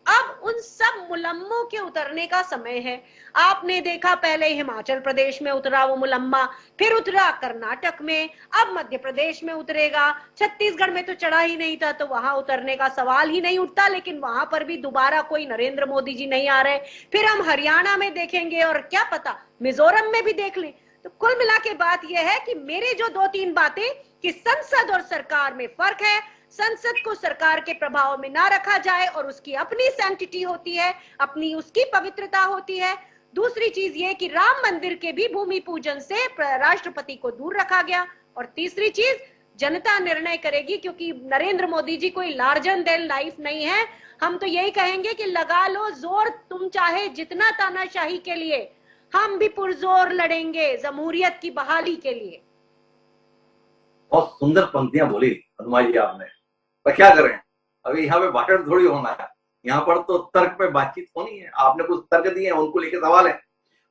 अब उन सब मुलम्मों के उतरने का समय है। आपने देखा पहले हिमाचल प्रदेश में उतरा वो मुलम्मा, फिर उतरा कर्नाटक में, अब मध्य प्रदेश में उतरेगा। छत्तीसगढ़ में तो चढ़ा ही नहीं था तो वहां उतरने का सवाल ही नहीं उठता, लेकिन वहां पर भी दोबारा कोई नरेंद्र मोदी जी नहीं आ रहे। फिर हम हरियाणा में देखेंगे और क्या पता मिजोरम में भी देख लें। तो कुल मिला के बात यह है कि मेरे जो 2-3 बातें कि संसद और सरकार में फर्क है, संसद को सरकार के प्रभाव में ना रखा जाए और उसकी अपनी सैंक्टिटी होती है, अपनी उसकी पवित्रता होती है। दूसरी चीज ये कि राम मंदिर के भी भूमि पूजन से राष्ट्रपति को दूर रखा गया। और तीसरी चीज जनता निर्णय करेगी, क्योंकि नरेंद्र मोदी जी कोई लार्जर देन लाइफ नहीं है। हम तो यही कहेंगे कि लगा लो जोर, तुम चाहे जितना तानाशाही के लिए, हम भी पुरजोर लड़ेंगे जमहूरियत की बहाली के लिए। बहुत सुंदर पंक्तियां बोली हनुमान जी आपने, पर क्या करें, अभी यहाँ पे भाषण थोड़ी होना है, यहाँ पर तो तर्क पे बातचीत होनी है। आपने कुछ तर्क दिए हैं, उनको लेके सवाल है।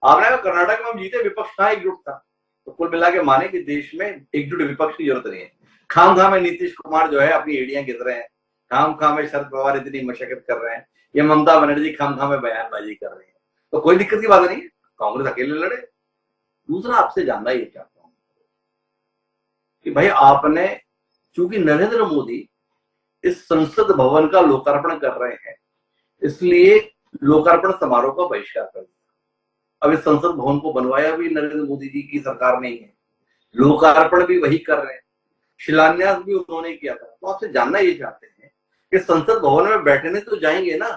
आपने कहा कर्नाटक में हम जीते, विपक्ष कहाँ एकजुट था। तो कुल मिला के माने कि देश में एकजुट विपक्ष की जरूरत नहीं है। खाम में नीतीश कुमार जो है अपनी एड़ियां घिस रहे हैं, खाम में शरद पवार इतनी मशक्कत कर रहे हैं, ये ममता बनर्जी खाम में बयानबाजी कर रही है, तो कोई दिक्कत की बात नहीं है, कांग्रेस अकेले लड़े। दूसरा आपसे जानना ये चाहता हूं कि भाई आपने, चूंकि नरेंद्र मोदी इस संसद भवन का लोकार्पण कर रहे हैं, इसलिए लोकार्पण समारोह का बहिष्कार कर दिया। अब इस संसद भवन को बनवाया भी नरेंद्र मोदी जी की सरकार ने ही है, लोकार्पण भी वही कर रहे हैं, शिलान्यास भी उन्होंने किया था। तो आपसे जानना ये चाहते हैं कि संसद भवन में बैठने तो जाएंगे ना,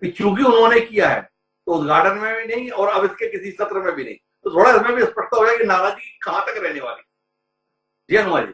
कि चूंकि उन्होंने किया है तो उद्घाटन में भी नहीं और अब इसके किसी सत्र में भी नहीं। तो थोड़ा इसमें भी स्पष्टता हो जाए कि नाराजगी कहां तक रहने वाली। जी Hanuman ji.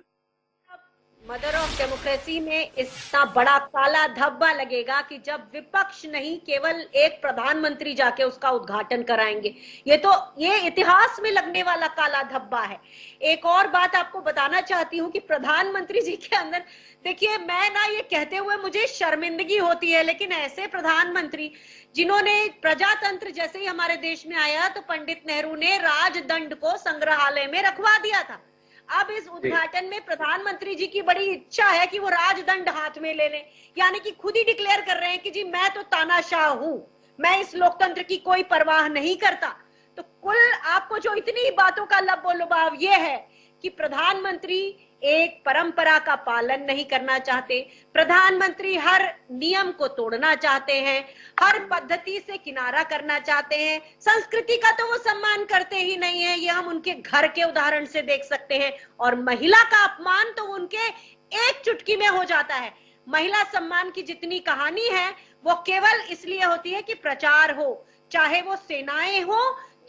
Mother of democracy में इतना बड़ा काला धब्बा लगेगा कि जब विपक्ष नहीं केवल एक प्रधानमंत्री जाके उसका उद्घाटन कराएंगे। ये इतिहास में लगने वाला काला धब्बा है। एक और बात आपको बताना चाहती हूं कि प्रधानमंत्री जी के अंदर, देखिए मैं ना ये कहते हुए मुझे शर्मिंदगी होती है, लेकिन ऐसे प्रधानमंत्री जिन्होंने प्रजातंत्र जैसे ही हमारे देश में आया तो पंडित नेहरू ने राजदंड को संग्रहालय में रखवा दिया था। अब इस उद्घाटन में प्रधानमंत्री जी की बड़ी इच्छा है कि वो राजदंड हाथ में ले लें, यानी कि खुद ही डिक्लेयर कर रहे हैं कि जी मैं तो तानाशाह हूं, मैं इस लोकतंत्र की कोई परवाह नहीं करता। तो कुल आपको जो इतनी बातों का लब्बो लुभाव ये है कि प्रधानमंत्री एक परंपरा का पालन नहीं करना चाहते, प्रधानमंत्री हर नियम को तोड़ना चाहते हैं, हर पद्धति से किनारा करना चाहते हैं, संस्कृति का तो वो सम्मान करते ही नहीं है, ये हम उनके घर के उदाहरण से देख सकते हैं। और महिला का अपमान तो उनके एक चुटकी में हो जाता है। महिला सम्मान की जितनी कहानी है वो केवल इसलिए होती है कि प्रचार हो, चाहे वो सेनाएं हो,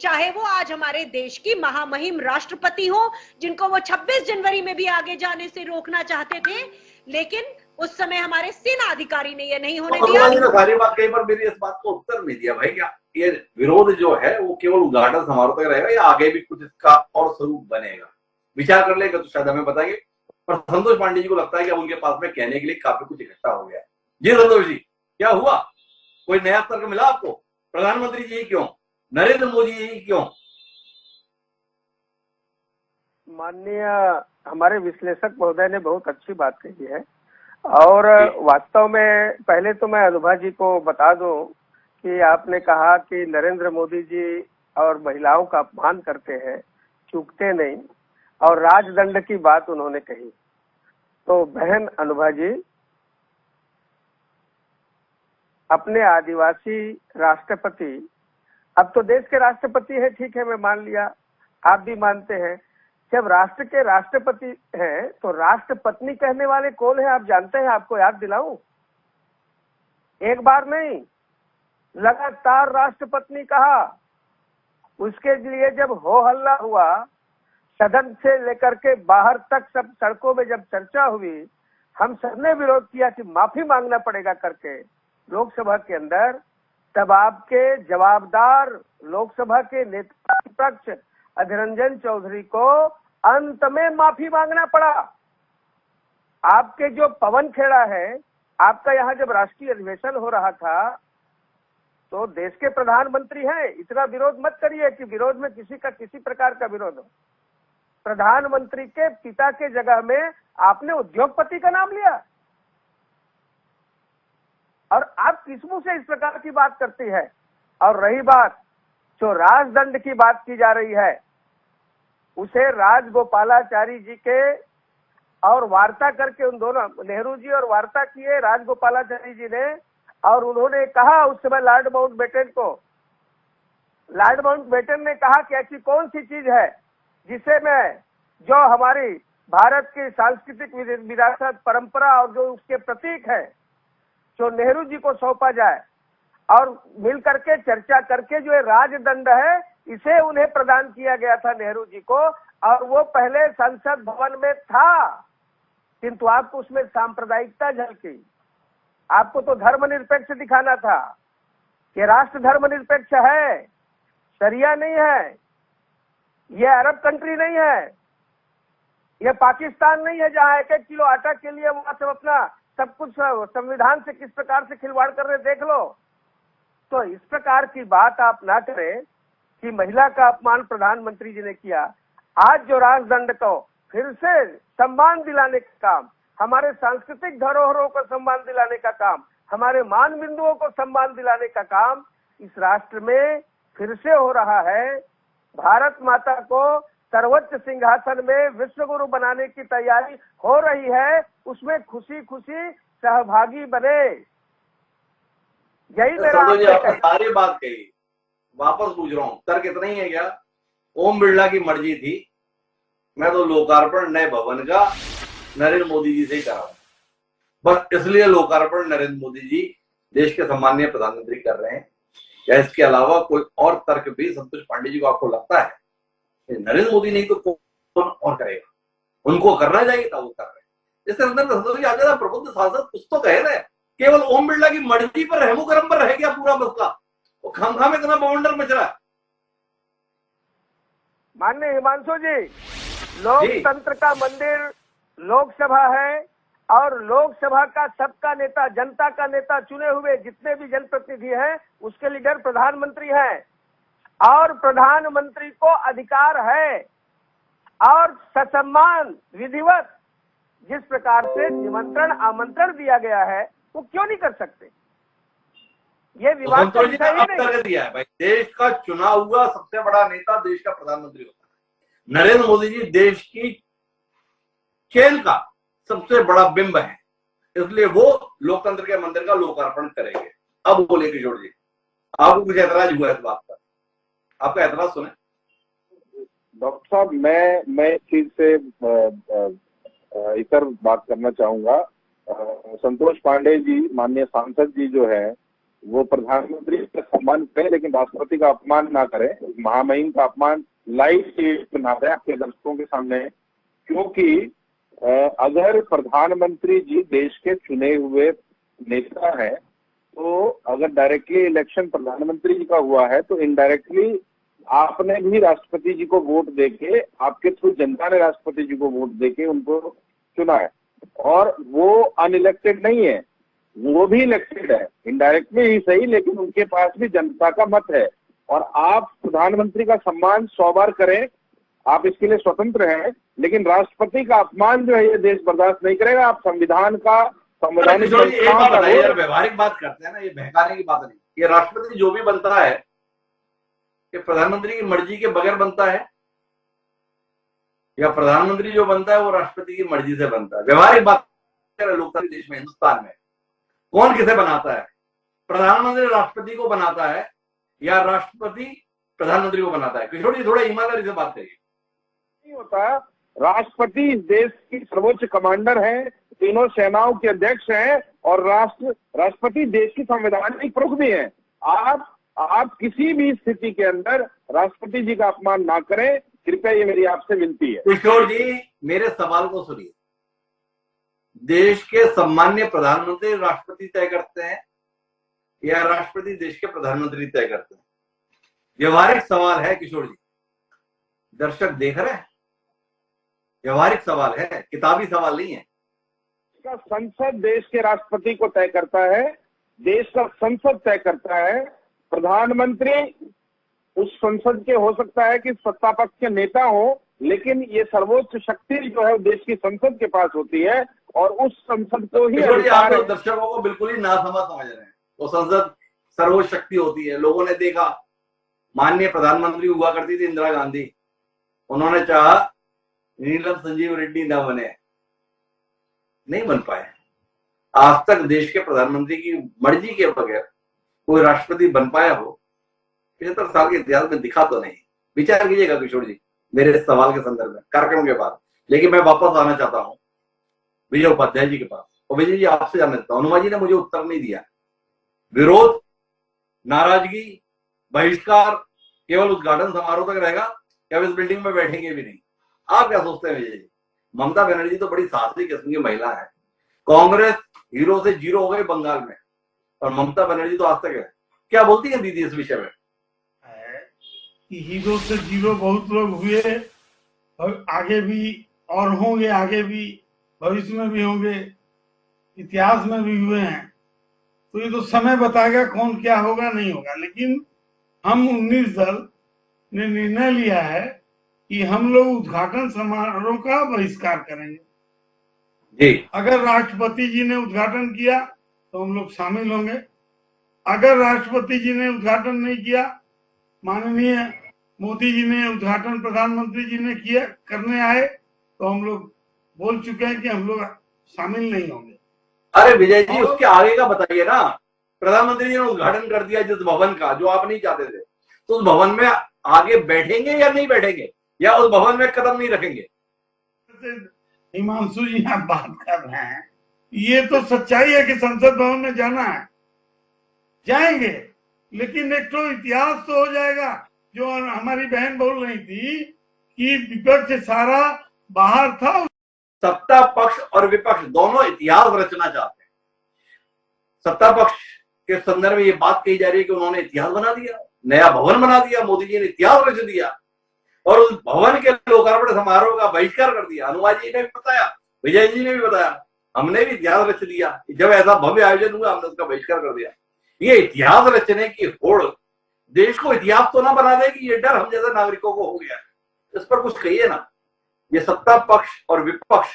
चाहे वो आज हमारे देश की महामहिम राष्ट्रपति हो, जिनको वो 26 जनवरी में भी आगे जाने से रोकना चाहते थे, लेकिन उस समय हमारे सेना अधिकारी ने ये नहीं होने दिया। सारी बात कहीं पर मेरी इस बात को उत्तर नहीं दिया भाई, क्या ये विरोध जो है वो केवल उद्घाटन समारोह तक रहेगा या आगे भी कुछ इसका और स्वरूप बनेगा? विचार कर लेगा तो शायद हमें बताएंगे। पर संतोष पांडे जी को लगता है कि अब उनके पास में कहने के लिए काफी कुछ इकट्ठा हो गया है। जी संतोष जी, क्या हुआ? कोई नया तर्क मिला आपको? प्रधानमंत्री जी क्यों, नरेंद्र मोदी जी क्यों? माननीय हमारे विश्लेषक महोदय ने बहुत अच्छी बात कही है। और वास्तव में पहले तो मैं अनुभा जी को बता दूं कि आपने कहा कि नरेंद्र मोदी जी और महिलाओं का अपमान करते हैं, चूकते नहीं, और राजदंड की बात उन्होंने कही। तो बहन अनुभा जी, अपने आदिवासी राष्ट्रपति, अब तो देश के राष्ट्रपति है, ठीक है, मैं मान लिया, आप भी मानते हैं। जब राष्ट्र के राष्ट्रपति हैं तो राष्ट्रपत्नी कहने वाले कौन है आप जानते हैं? आपको याद दिलाऊं, एक बार नहीं, लगातार राष्ट्रपत्नी कहा। उसके लिए जब हो हल्ला हुआ, सदन से लेकर के बाहर तक सब सड़कों में जब चर्चा हुई, हम सबने विरोध किया कि माफी मांगना पड़ेगा करके लोकसभा के अंदर। तब आपके जवाबदार लोकसभा के नेता विपक्ष अधीर रंजन चौधरी को अंत में माफी मांगना पड़ा। आपके जो पवन खेड़ा है, आपका यहाँ जब राष्ट्रीय अधिवेशन हो रहा था तो देश के प्रधानमंत्री हैं, इतना विरोध मत करिए कि विरोध में किसी का किसी प्रकार का विरोध हो। प्रधानमंत्री के पिता के जगह में आपने उद्योगपति का नाम लिया और आप किस मुंह से इस प्रकार की बात करती है? और रही बात जो राजदंड की बात की जा रही है, उसे राजगोपालाचारी जी के और वार्ता करके उन दोनों नेहरू जी और वार्ता किए राजगोपालाचारी जी ने, और उन्होंने कहा उस समय लॉर्ड माउंटबेटन को, लॉर्ड माउंटबेटन ने कहा कि ऐसी कौन सी चीज है जिसे मैं, जो हमारी भारत की सांस्कृतिक विरासत परंपरा और जो उसके प्रतीक है, जो नेहरू जी को सौंपा जाए और मिल करके चर्चा करके जो ये राजदंड है इसे उन्हें प्रदान किया गया था नेहरू जी को, और वो पहले संसद भवन में था, किंतु आपको उसमें सांप्रदायिकता झलकी। आपको तो धर्मनिरपेक्ष दिखाना था कि राष्ट्र धर्मनिरपेक्ष है, शरिया नहीं है, ये अरब कंट्री नहीं है, ये पाकिस्तान नहीं है जहां 1-1 किलो आटा के लिए वहां सब अपना सब कुछ संविधान से किस प्रकार से खिलवाड़ कर रहे देख लो। तो इस प्रकार की बात आप ना करें कि महिला का अपमान प्रधानमंत्री जी ने किया। आज जो राजदंड को फिर से सम्मान दिलाने का काम, हमारे सांस्कृतिक धरोहरों को सम्मान दिलाने का काम, हमारे मान बिंदुओं को सम्मान दिलाने का काम इस राष्ट्र में फिर से हो रहा है। भारत माता को सर्वोच्च सिंहासन में विश्वगुरु बनाने की तैयारी हो रही है, उसमें खुशी खुशी सहभागी बने। यही मेरा आपने सारी बात कही, वापस पूछ रहा हूं, तर्क इतना ही है क्या? ओम बिरला की मर्जी थी, मैं तो लोकार्पण नए भवन का नरेंद्र मोदी जी से ही करा, बस इसलिए लोकार्पण नरेंद्र मोदी जी देश के सम्मानीय प्रधानमंत्री कर रहे हैं। या इसके अलावा कोई और तर्क भी संतोष पांडे जी को आपको लगता है? नरेंद्र मोदी नहीं तो कौन और करेगा? उनको करना चाहिए था, वो कर रहे हैं। इसके अंदर प्रबुद्ध सांसद कुछ तो कह रहे हैं, केवल ओम बिरला की मर्जी पर रहमो करम पर रह गया पूरा मसला, वो खामखा में इतना बवंडर मच रहा है। माननीय हिमांशु जी, लोकतंत्र का मंदिर लोकसभा है, और लोकसभा का सबका नेता, जनता का नेता, चुने हुए जितने भी जनप्रतिनिधि हैं उसके लीडर प्रधानमंत्री हैं, और प्रधानमंत्री को अधिकार है और ससम्मान विधिवत जिस प्रकार से निमंत्रण आमंत्रण दिया गया है वो क्यों नहीं कर सकते? ये विवाद का विषय ही नहीं दिया है भाई। देश का चुना हुआ सबसे बड़ा नेता देश का प्रधानमंत्री होता है। नरेंद्र मोदी जी देश की चेन का सबसे बड़ा बिंब है, इसलिए वो लोकतंत्र के मंदिर का लोकार्पण करेंगे। अब बोले किशोर जी, आपको कुछ ऐतराज हुआ इस बात पर? आपका ऐतराज सुने। डॉक्टर साहब, मैं इस चीज से इतर बात करना चाहूंगा। संतोष पांडे जी, माननीय सांसद जी जो है, वो प्रधानमंत्री का सम्मान करें लेकिन राष्ट्रपति का अपमान ना करें, महामहिम का अपमान लाइव ना दें आपके दर्शकों के सामने। क्योंकि अगर प्रधानमंत्री जी देश के चुने हुए नेता हैं, तो अगर डायरेक्टली इलेक्शन प्रधानमंत्री जी का हुआ है तो इनडायरेक्टली आपने भी राष्ट्रपति जी को वोट देके, आपके थ्रू जनता ने राष्ट्रपति जी को वोट देके उनको चुना है, और वो अनइलेक्टेड नहीं है, वो भी इलेक्टेड है, इनडायरेक्टली ही सही, लेकिन उनके पास भी जनता का मत है। और आप प्रधानमंत्री का सम्मान 100 बार करें, आप इसके लिए स्वतंत्र हैं, लेकिन राष्ट्रपति का अपमान जो है ये देश बर्दाश्त नहीं करेगा। आप संविधान का संवैधानिक व्यवहारिक बात करते हैं ना, ये बहकाने की बात नहीं। ये राष्ट्रपति जो भी बनता है ये प्रधानमंत्री की मर्जी के बगैर बनता है, या प्रधानमंत्री जो बनता है वो राष्ट्रपति की मर्जी से बनता है? व्यवहारिक बात लोकतांत्रिक देश में, हिंदुस्तान में कौन किसे बनाता है? प्रधानमंत्री राष्ट्रपति को बनाता है या राष्ट्रपति प्रधानमंत्री को बनाता है? किशोर जी थोड़ा ईमानदारी से बात करिए। नहीं होता, राष्ट्रपति इस देश की सर्वोच्च कमांडर हैं, तीनों सेनाओं के अध्यक्ष हैं, और राष्ट्रपति देश की संवैधानिक प्रमुख भी हैं। आप किसी भी स्थिति के अंदर राष्ट्रपति जी का अपमान ना करें, कृपया, ये मेरी आपसे विनती है। किशोर जी मेरे सवाल को सुनिए। देश के सम्मान्य प्रधानमंत्री राष्ट्रपति तय करते हैं या राष्ट्रपति देश के प्रधानमंत्री तय करते हैं? व्यवहारिक सवाल है किशोर जी, दर्शक देख रहे हैं, व्यवहारिक सवाल है, किताबी सवाल नहीं है। संसद देश के राष्ट्रपति को तय करता है, देश का संसद तय करता है। प्रधानमंत्री उस संसद के हो सकता है कि सत्ता पक्ष के नेता हो, लेकिन ये सर्वोच्च शक्ति जो है देश की संसद के पास होती है, और उस संसद को ही किशोर जी, आप अधिकार है। लोग दर्शकों को बिल्कुल ही नासमझ समझ रहे हैं। वो संसद सर्वोच्च शक्ति होती है। लोगों ने देखा, माननीय प्रधानमंत्री हुआ करती थी इंदिरा गांधी, उन्होंने चाहा नीलम संजीव रेड्डी न बने, नहीं बन पाए। आज तक देश के प्रधानमंत्री की मर्जी के बगैर कोई राष्ट्रपति बन पाया हो 75 साल के इतिहास में दिखा तो नहीं। विचार कीजिएगा किशोर जी मेरे इस सवाल के संदर्भ में कार्यक्रम के बाद। लेकिन मैं वापस आना चाहता हूं विजय उपाध्याय जी के पास। और विजय जी, आपसे जानना चाहता हूं, हनुमा जी ने मुझे उत्तर नहीं दिया। विरोध, नाराजगी, बहिष्कार केवल उद्घाटन समारोह तक रहेगा या इस बिल्डिंग में बैठेंगे भी नहीं? आप क्या सोचते हैं विजय जी? ममता बनर्जी तो बड़ी साहसी किस्म की महिला है। कांग्रेस हीरो से जीरो हो गई बंगाल में, और ममता बनर्जी तो आज तक है। क्या बोलती है दीदी इस विषय में? हीरो से जीरो बहुत लोग हुए, और आगे भी और होंगे, आगे भी भविष्य में भी होंगे, इतिहास में भी हुए हैं। तो ये तो समय बताएगा कौन क्या होगा नहीं होगा। लेकिन हम 19 दल ने निर्णय लिया है कि हम लोग उद्घाटन समारोह का बहिष्कार करेंगे। जी, अगर राष्ट्रपति जी ने उद्घाटन किया तो हम लोग शामिल होंगे। अगर राष्ट्रपति जी ने उद्घाटन नहीं किया, माननीय मोदी जी ने उद्घाटन प्रधानमंत्री जी ने किया, करने आए, तो हम लोग बोल चुके हैं कि हम लोग शामिल नहीं होंगे। अरे विजय जी, उसके आगे का बताइए ना। प्रधानमंत्री जी ने उद्घाटन कर दिया जिस भवन का, जो आप नहीं चाहते थे, तो उस भवन में आगे बैठेंगे या नहीं बैठेंगे, या उस भवन में कदम नहीं रखेंगे? हिमांशु जी आप बात कर रहे हैं, ये तो सच्चाई है कि संसद भवन में जाना है, जाएंगे। लेकिन एक तो इतिहास तो हो जाएगा। जो हमारी बहन बोल रही थी कि विपक्ष सारा बाहर था। सत्ता पक्ष और विपक्ष दोनों इतिहास रचना चाहते हैं। सत्ता पक्ष के संदर्भ में ये बात कही जा रही है कि उन्होंने इतिहास बना दिया, नया भवन बना दिया, मोदी जी ने इतिहास रच दिया, और उस भवन के लोकार्पण समारोह का बहिष्कार कर दिया। हनुमा जी ने भी बताया, विजय जी ने भी बताया, हमने भी इतिहास रच दिया। जब ऐसा भव्य आयोजन हुआ हमने उसका बहिष्कार कर दिया। ये इतिहास रचने की होड़ देश को इतिहास तो ना बना देगी, ये डर हम जैसे नागरिकों को हो गया। इस पर कुछ कहिए ना। ये सत्ता पक्ष और विपक्ष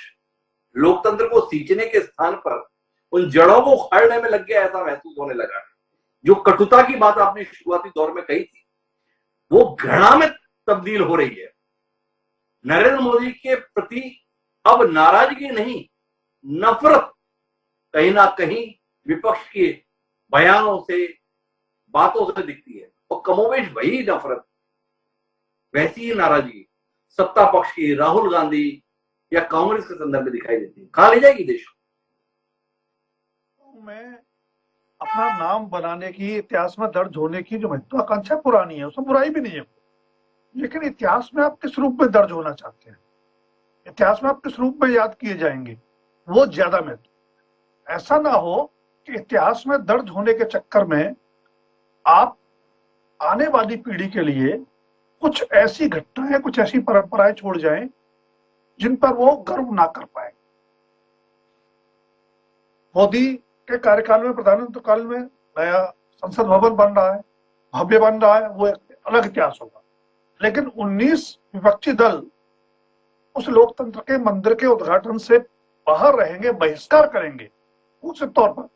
लोकतंत्र को सींचने के स्थान पर उन जड़ों को उखाड़ने में लग गया, ऐसा महसूस होने लगा। जो कटुता की बात आपने शुरुआती दौर में कही थी, वो घृणा में तब्दील हो रही है। नरेंद्र मोदी के प्रति अब नाराजगी नहीं, नफरत कहीं ना कहीं विपक्ष के बयानों से, बातों से दिखती है। और कमोवेश वही नफरत, वैसी ही नाराजगी सत्ता पक्ष की राहुल गांधी या कांग्रेस के संदर्भ में दिखाई देती है। कहां ले जाएगी देश को? में अपना नाम बनाने की, इतिहास में दर्ज होने की जो महत्वाकांक्षा पुरानी है, उसमें बुराई भी नहीं है। लेकिन इतिहास में आप किस रूप में दर्ज होना चाहते हैं, इतिहास में आप किस रूप में याद किए जाएंगे, वो ज्यादा महत्व। ऐसा ना हो कि इतिहास में दर्ज होने के चक्कर में आप आने वाली पीढ़ी के लिए कुछ ऐसी घटनाएं, कुछ ऐसी परंपराएं छोड़ जाएं जिन पर वो गर्व ना कर पाए। मोदी के कार्यकाल में, प्रधानमंत्री काल में नया संसद भवन बन रहा है, भव्य बन रहा है, वो एक अलग इतिहास होगा। लेकिन 19 विपक्षी दल उस लोकतंत्र के मंदिर के उद्घाटन से बाहर रहेंगे, बहिष्कार करेंगे उस तौर पर,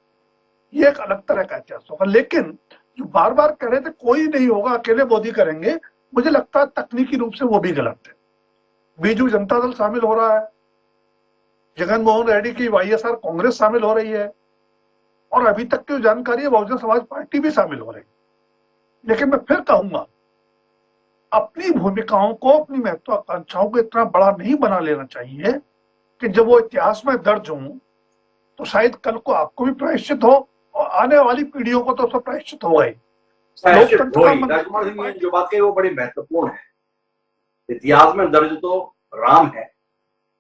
ये एक अलग तरह का इतिहास होगा। लेकिन जो बार बार कह रहे थे कोई नहीं होगा, अकेले मोदी करेंगे, मुझे लगता है तकनीकी रूप से वो भी गलत है। बीजू जनता दल शामिल हो रहा है, जगन मोहन रेड्डी की वाईएसआर कांग्रेस शामिल हो रही है, और अभी तक की जानकारी है बहुजन समाज पार्टी भी शामिल हो रही है। लेकिन मैं फिर कहूंगा, अपनी भूमिकाओं को, अपनी महत्वाकांक्षाओं को इतना बड़ा नहीं बना लेना चाहिए कि जब वो इतिहास में दर्ज हों तो शायद कल को आपको भी प्रायश्चित हो और आने वाली पीढ़ियों को तो सब प्रायश्चित होगा ही। राजकुमार सिंह ने जो बात कही वो बड़ी महत्वपूर्ण है। इतिहास में दर्ज तो राम है,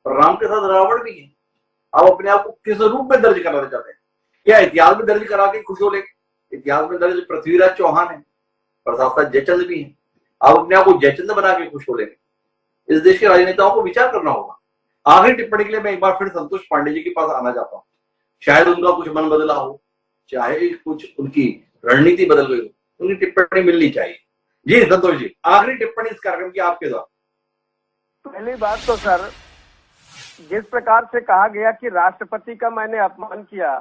और राम के साथ रावण भी है। आप अपने आप को किस रूप में दर्ज कराना चाहते हैं? क्या इतिहास में दर्ज करा के खुश हो लेंगे? इतिहास में दर्ज पृथ्वीराज चौहान है और साथ साथ जयचंद भी है। आप अपने आप को जयचंद बना के खुश हो लेंगे? इस देश के राजनेताओं को विचार करना होगा। आखिरी टिप्पणी के लिए मैं एक बार फिर संतोष पांडे जी के पास आना चाहता हूँ। शायद उनका कुछ मन बदला हो, चाहे कुछ उनकी रणनीति बदल गई हो, उनकी टिप्पणी मिलनी चाहिए। जी संतोष जी, आखिरी टिप्पणी इस कार्यक्रम की आपके द्वारा। पहली बात तो सर, जिस प्रकार से कहा गया कि राष्ट्रपति का मैंने अपमान किया,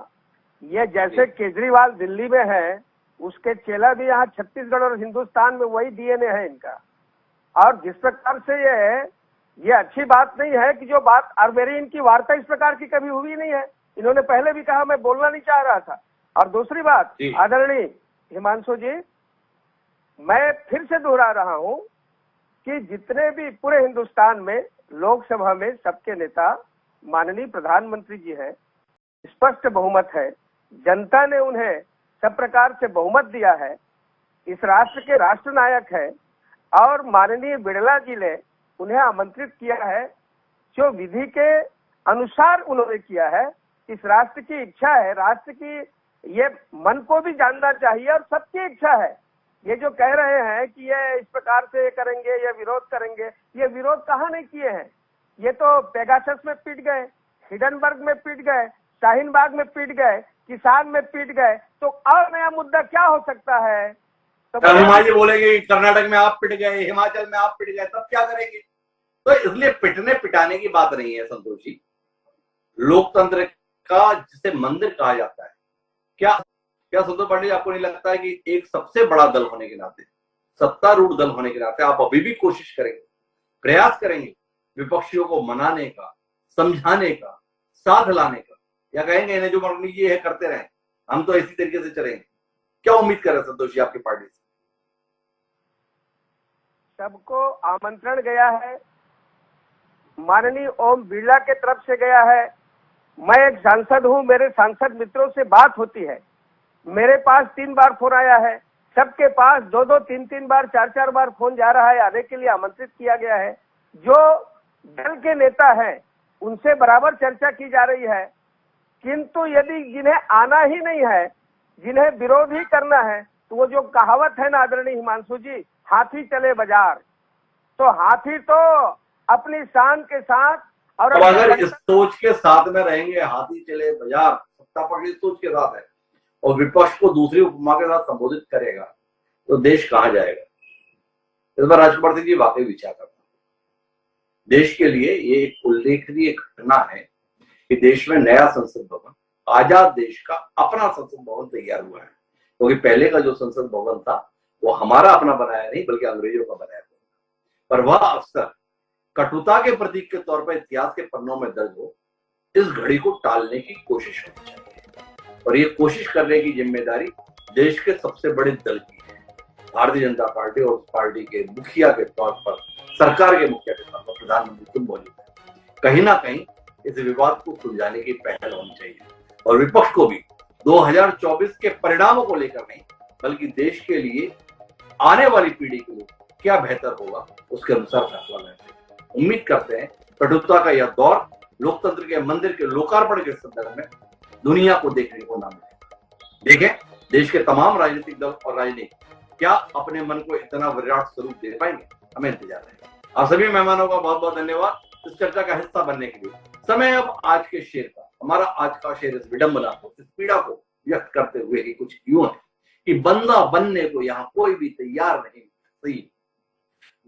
ये जैसे केजरीवाल दिल्ली में है, उसके चेला भी यहाँ छत्तीसगढ़ और हिंदुस्तान में वही डीएनए है इनका। और जिस प्रकार से ये अच्छी बात नहीं है कि जो बात, और मेरी इनकी वार्ता इस प्रकार की कभी हुई नहीं है। इन्होंने पहले भी कहा मैं बोलना नहीं चाह रहा था। और दूसरी बात, आदरणीय हिमांशु जी, मैं फिर से दोहरा रहा हूं कि जितने भी पूरे हिंदुस्तान में लोकसभा में सबके नेता माननीय प्रधानमंत्री जी हैं, स्पष्ट बहुमत है, जनता ने उन्हें सब प्रकार से बहुमत दिया है, इस राष्ट्र के राष्ट्र नायक है, और माननीय बिड़ला जी ने उन्हें आमंत्रित किया है, जो विधि के अनुसार उन्होंने किया है। इस राष्ट्र की इच्छा है, राष्ट्र की ये मन को भी जानना चाहिए और सबकी इच्छा है। ये जो कह रहे हैं कि ये इस प्रकार से करेंगे, ये विरोध करेंगे, ये विरोध कहाँ नहीं किए हैं। ये तो पेगासस में पीट गए, हिडनबर्ग में पीट गए, शाहीन बाग में पीट गए, किसान में पीट गए, तो और नया मुद्दा क्या हो सकता है। तो हिमाचल बोलेंगे कर्नाटक में आप पिट गए, हिमाचल में आप पिट गए, तब क्या करेंगे। तो इसलिए पिटने पिटाने की बात नहीं है संतोष जी। लोकतंत्र का जिसे मंदिर कहा जाता है, क्या संतोष पांडे जी आपको नहीं लगता है कि एक सबसे बड़ा दल होने के नाते, सत्तारूढ़ दल होने के नाते आप अभी भी कोशिश करेंगे, प्रयास करेंगे विपक्षियों को मनाने का, समझाने का, साथ लाने का, या कहेंगे इन्हें जो मर्जी ये है करते रहें, हम तो इसी तरीके से चलेंगे। क्या उम्मीद कर रहे हैं संतोष जी आपकी पार्टी से? सबको आमंत्रण गया है, माननीय ओम बिरला के तरफ से गया है। मैं एक सांसद हूं, मेरे सांसद मित्रों से बात होती है, मेरे पास 3 बार फोन आया है, सबके पास 2-2, 3-3 बार, 4-4 बार फोन जा रहा है, आने के लिए आमंत्रित किया गया है। जो दल के नेता हैं उनसे बराबर चर्चा की जा रही है, किंतु यदि जिन्हें आना ही नहीं है, जिन्हें विरोध ही करना है, तो वो जो कहावत है ना आदरणीय हिमांशु जी, हाथी चले बाजार, तो हाथी तो अपनी शान के साथ और अगर इस सोच के साथ में रहेंगे, हाथी चले बाजार, सत्ता पक्ष इस सोच के साथ है और विपक्ष को दूसरी उपमा के साथ संबोधित करेगा, तो देश कहां जाएगा। इस बार राष्ट्रपति जी वाकई विचार करता है। देश के लिए ये एक उल्लेखनीय घटना है कि देश में नया संसद भवन, आजाद देश का अपना संसद भवन तैयार हुआ है, क्योंकि पहले का जो संसद भवन था वो हमारा अपना बनाया नहीं बल्कि अंग्रेजों का बनाया था। पर वह अवसर कटुता के प्रतीक के तौर पर इतिहास के पन्नों में दर्ज हो, इस घड़ी को टालने की कोशिश होनी चाहिए। और ये कोशिश करने की जिम्मेदारी देश के सबसे बड़े दल की है, भारतीय जनता पार्टी, और उस पार्टी के मुखिया के तौर पर, सरकार के मुखिया के तौर पर प्रधानमंत्री तुम मौजूद है। कहीं ना कहीं इस विवाद को सुलझाने की पहल होनी चाहिए और विपक्ष को भी 2024 के परिणामों को लेकर नहीं बल्कि देश के लिए, आने वाली पीढ़ी के लिए क्या बेहतर होगा उसके अनुसार फैसला लेना चाहिए। उम्मीद करते हैं कटुता का यह दौर लोकतंत्र के मंदिर के लोकार्पण के संदर्भ में दुनिया को देखने को ना मिले। देखें देश के तमाम राजनीतिक दल और राजनीति क्या अपने मन को इतना विराट स्वरूप दे पाएंगे, हमें इंतजार है। आप सभी मेहमानों का बहुत बहुत धन्यवाद इस चर्चा का हिस्सा बनने के लिए। समय अब आज के शेर का। हमारा आज का शेर इस विडंबना को, इस पीड़ा को व्यक्त करते हुए ही कुछ यूं है कि बंदा बनने को यहाँ कोई भी तैयार नहीं। सही,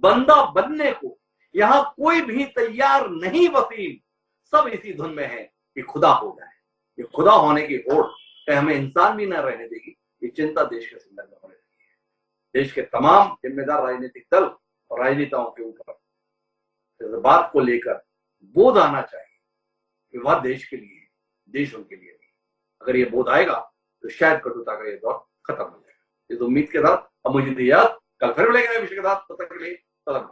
बंदा बनने को यहाँ कोई भी तैयार नहीं वसीम, सब इसी धुन में है कि खुदा हो जाए। ये खुदा होने की होड़ कहीं हमें इंसान भी न रहने देगी, ये चिंता देश के संदर्भ में होने लगी है। देश के तमाम जिम्मेदार राजनीतिक दल और राजनेताओं के ऊपर इस बात को लेकर बोध आना चाहिए कि वह देश के लिए, देश उनके लिए नहीं। अगर ये बोध आएगा तो शायद कटुता का ये दौर खत्म हो जाएगा। इस उम्मीद के साथ अब मुझे कल फिर मिलेंगे विषय के साथ, तब तक के लिए सलाम।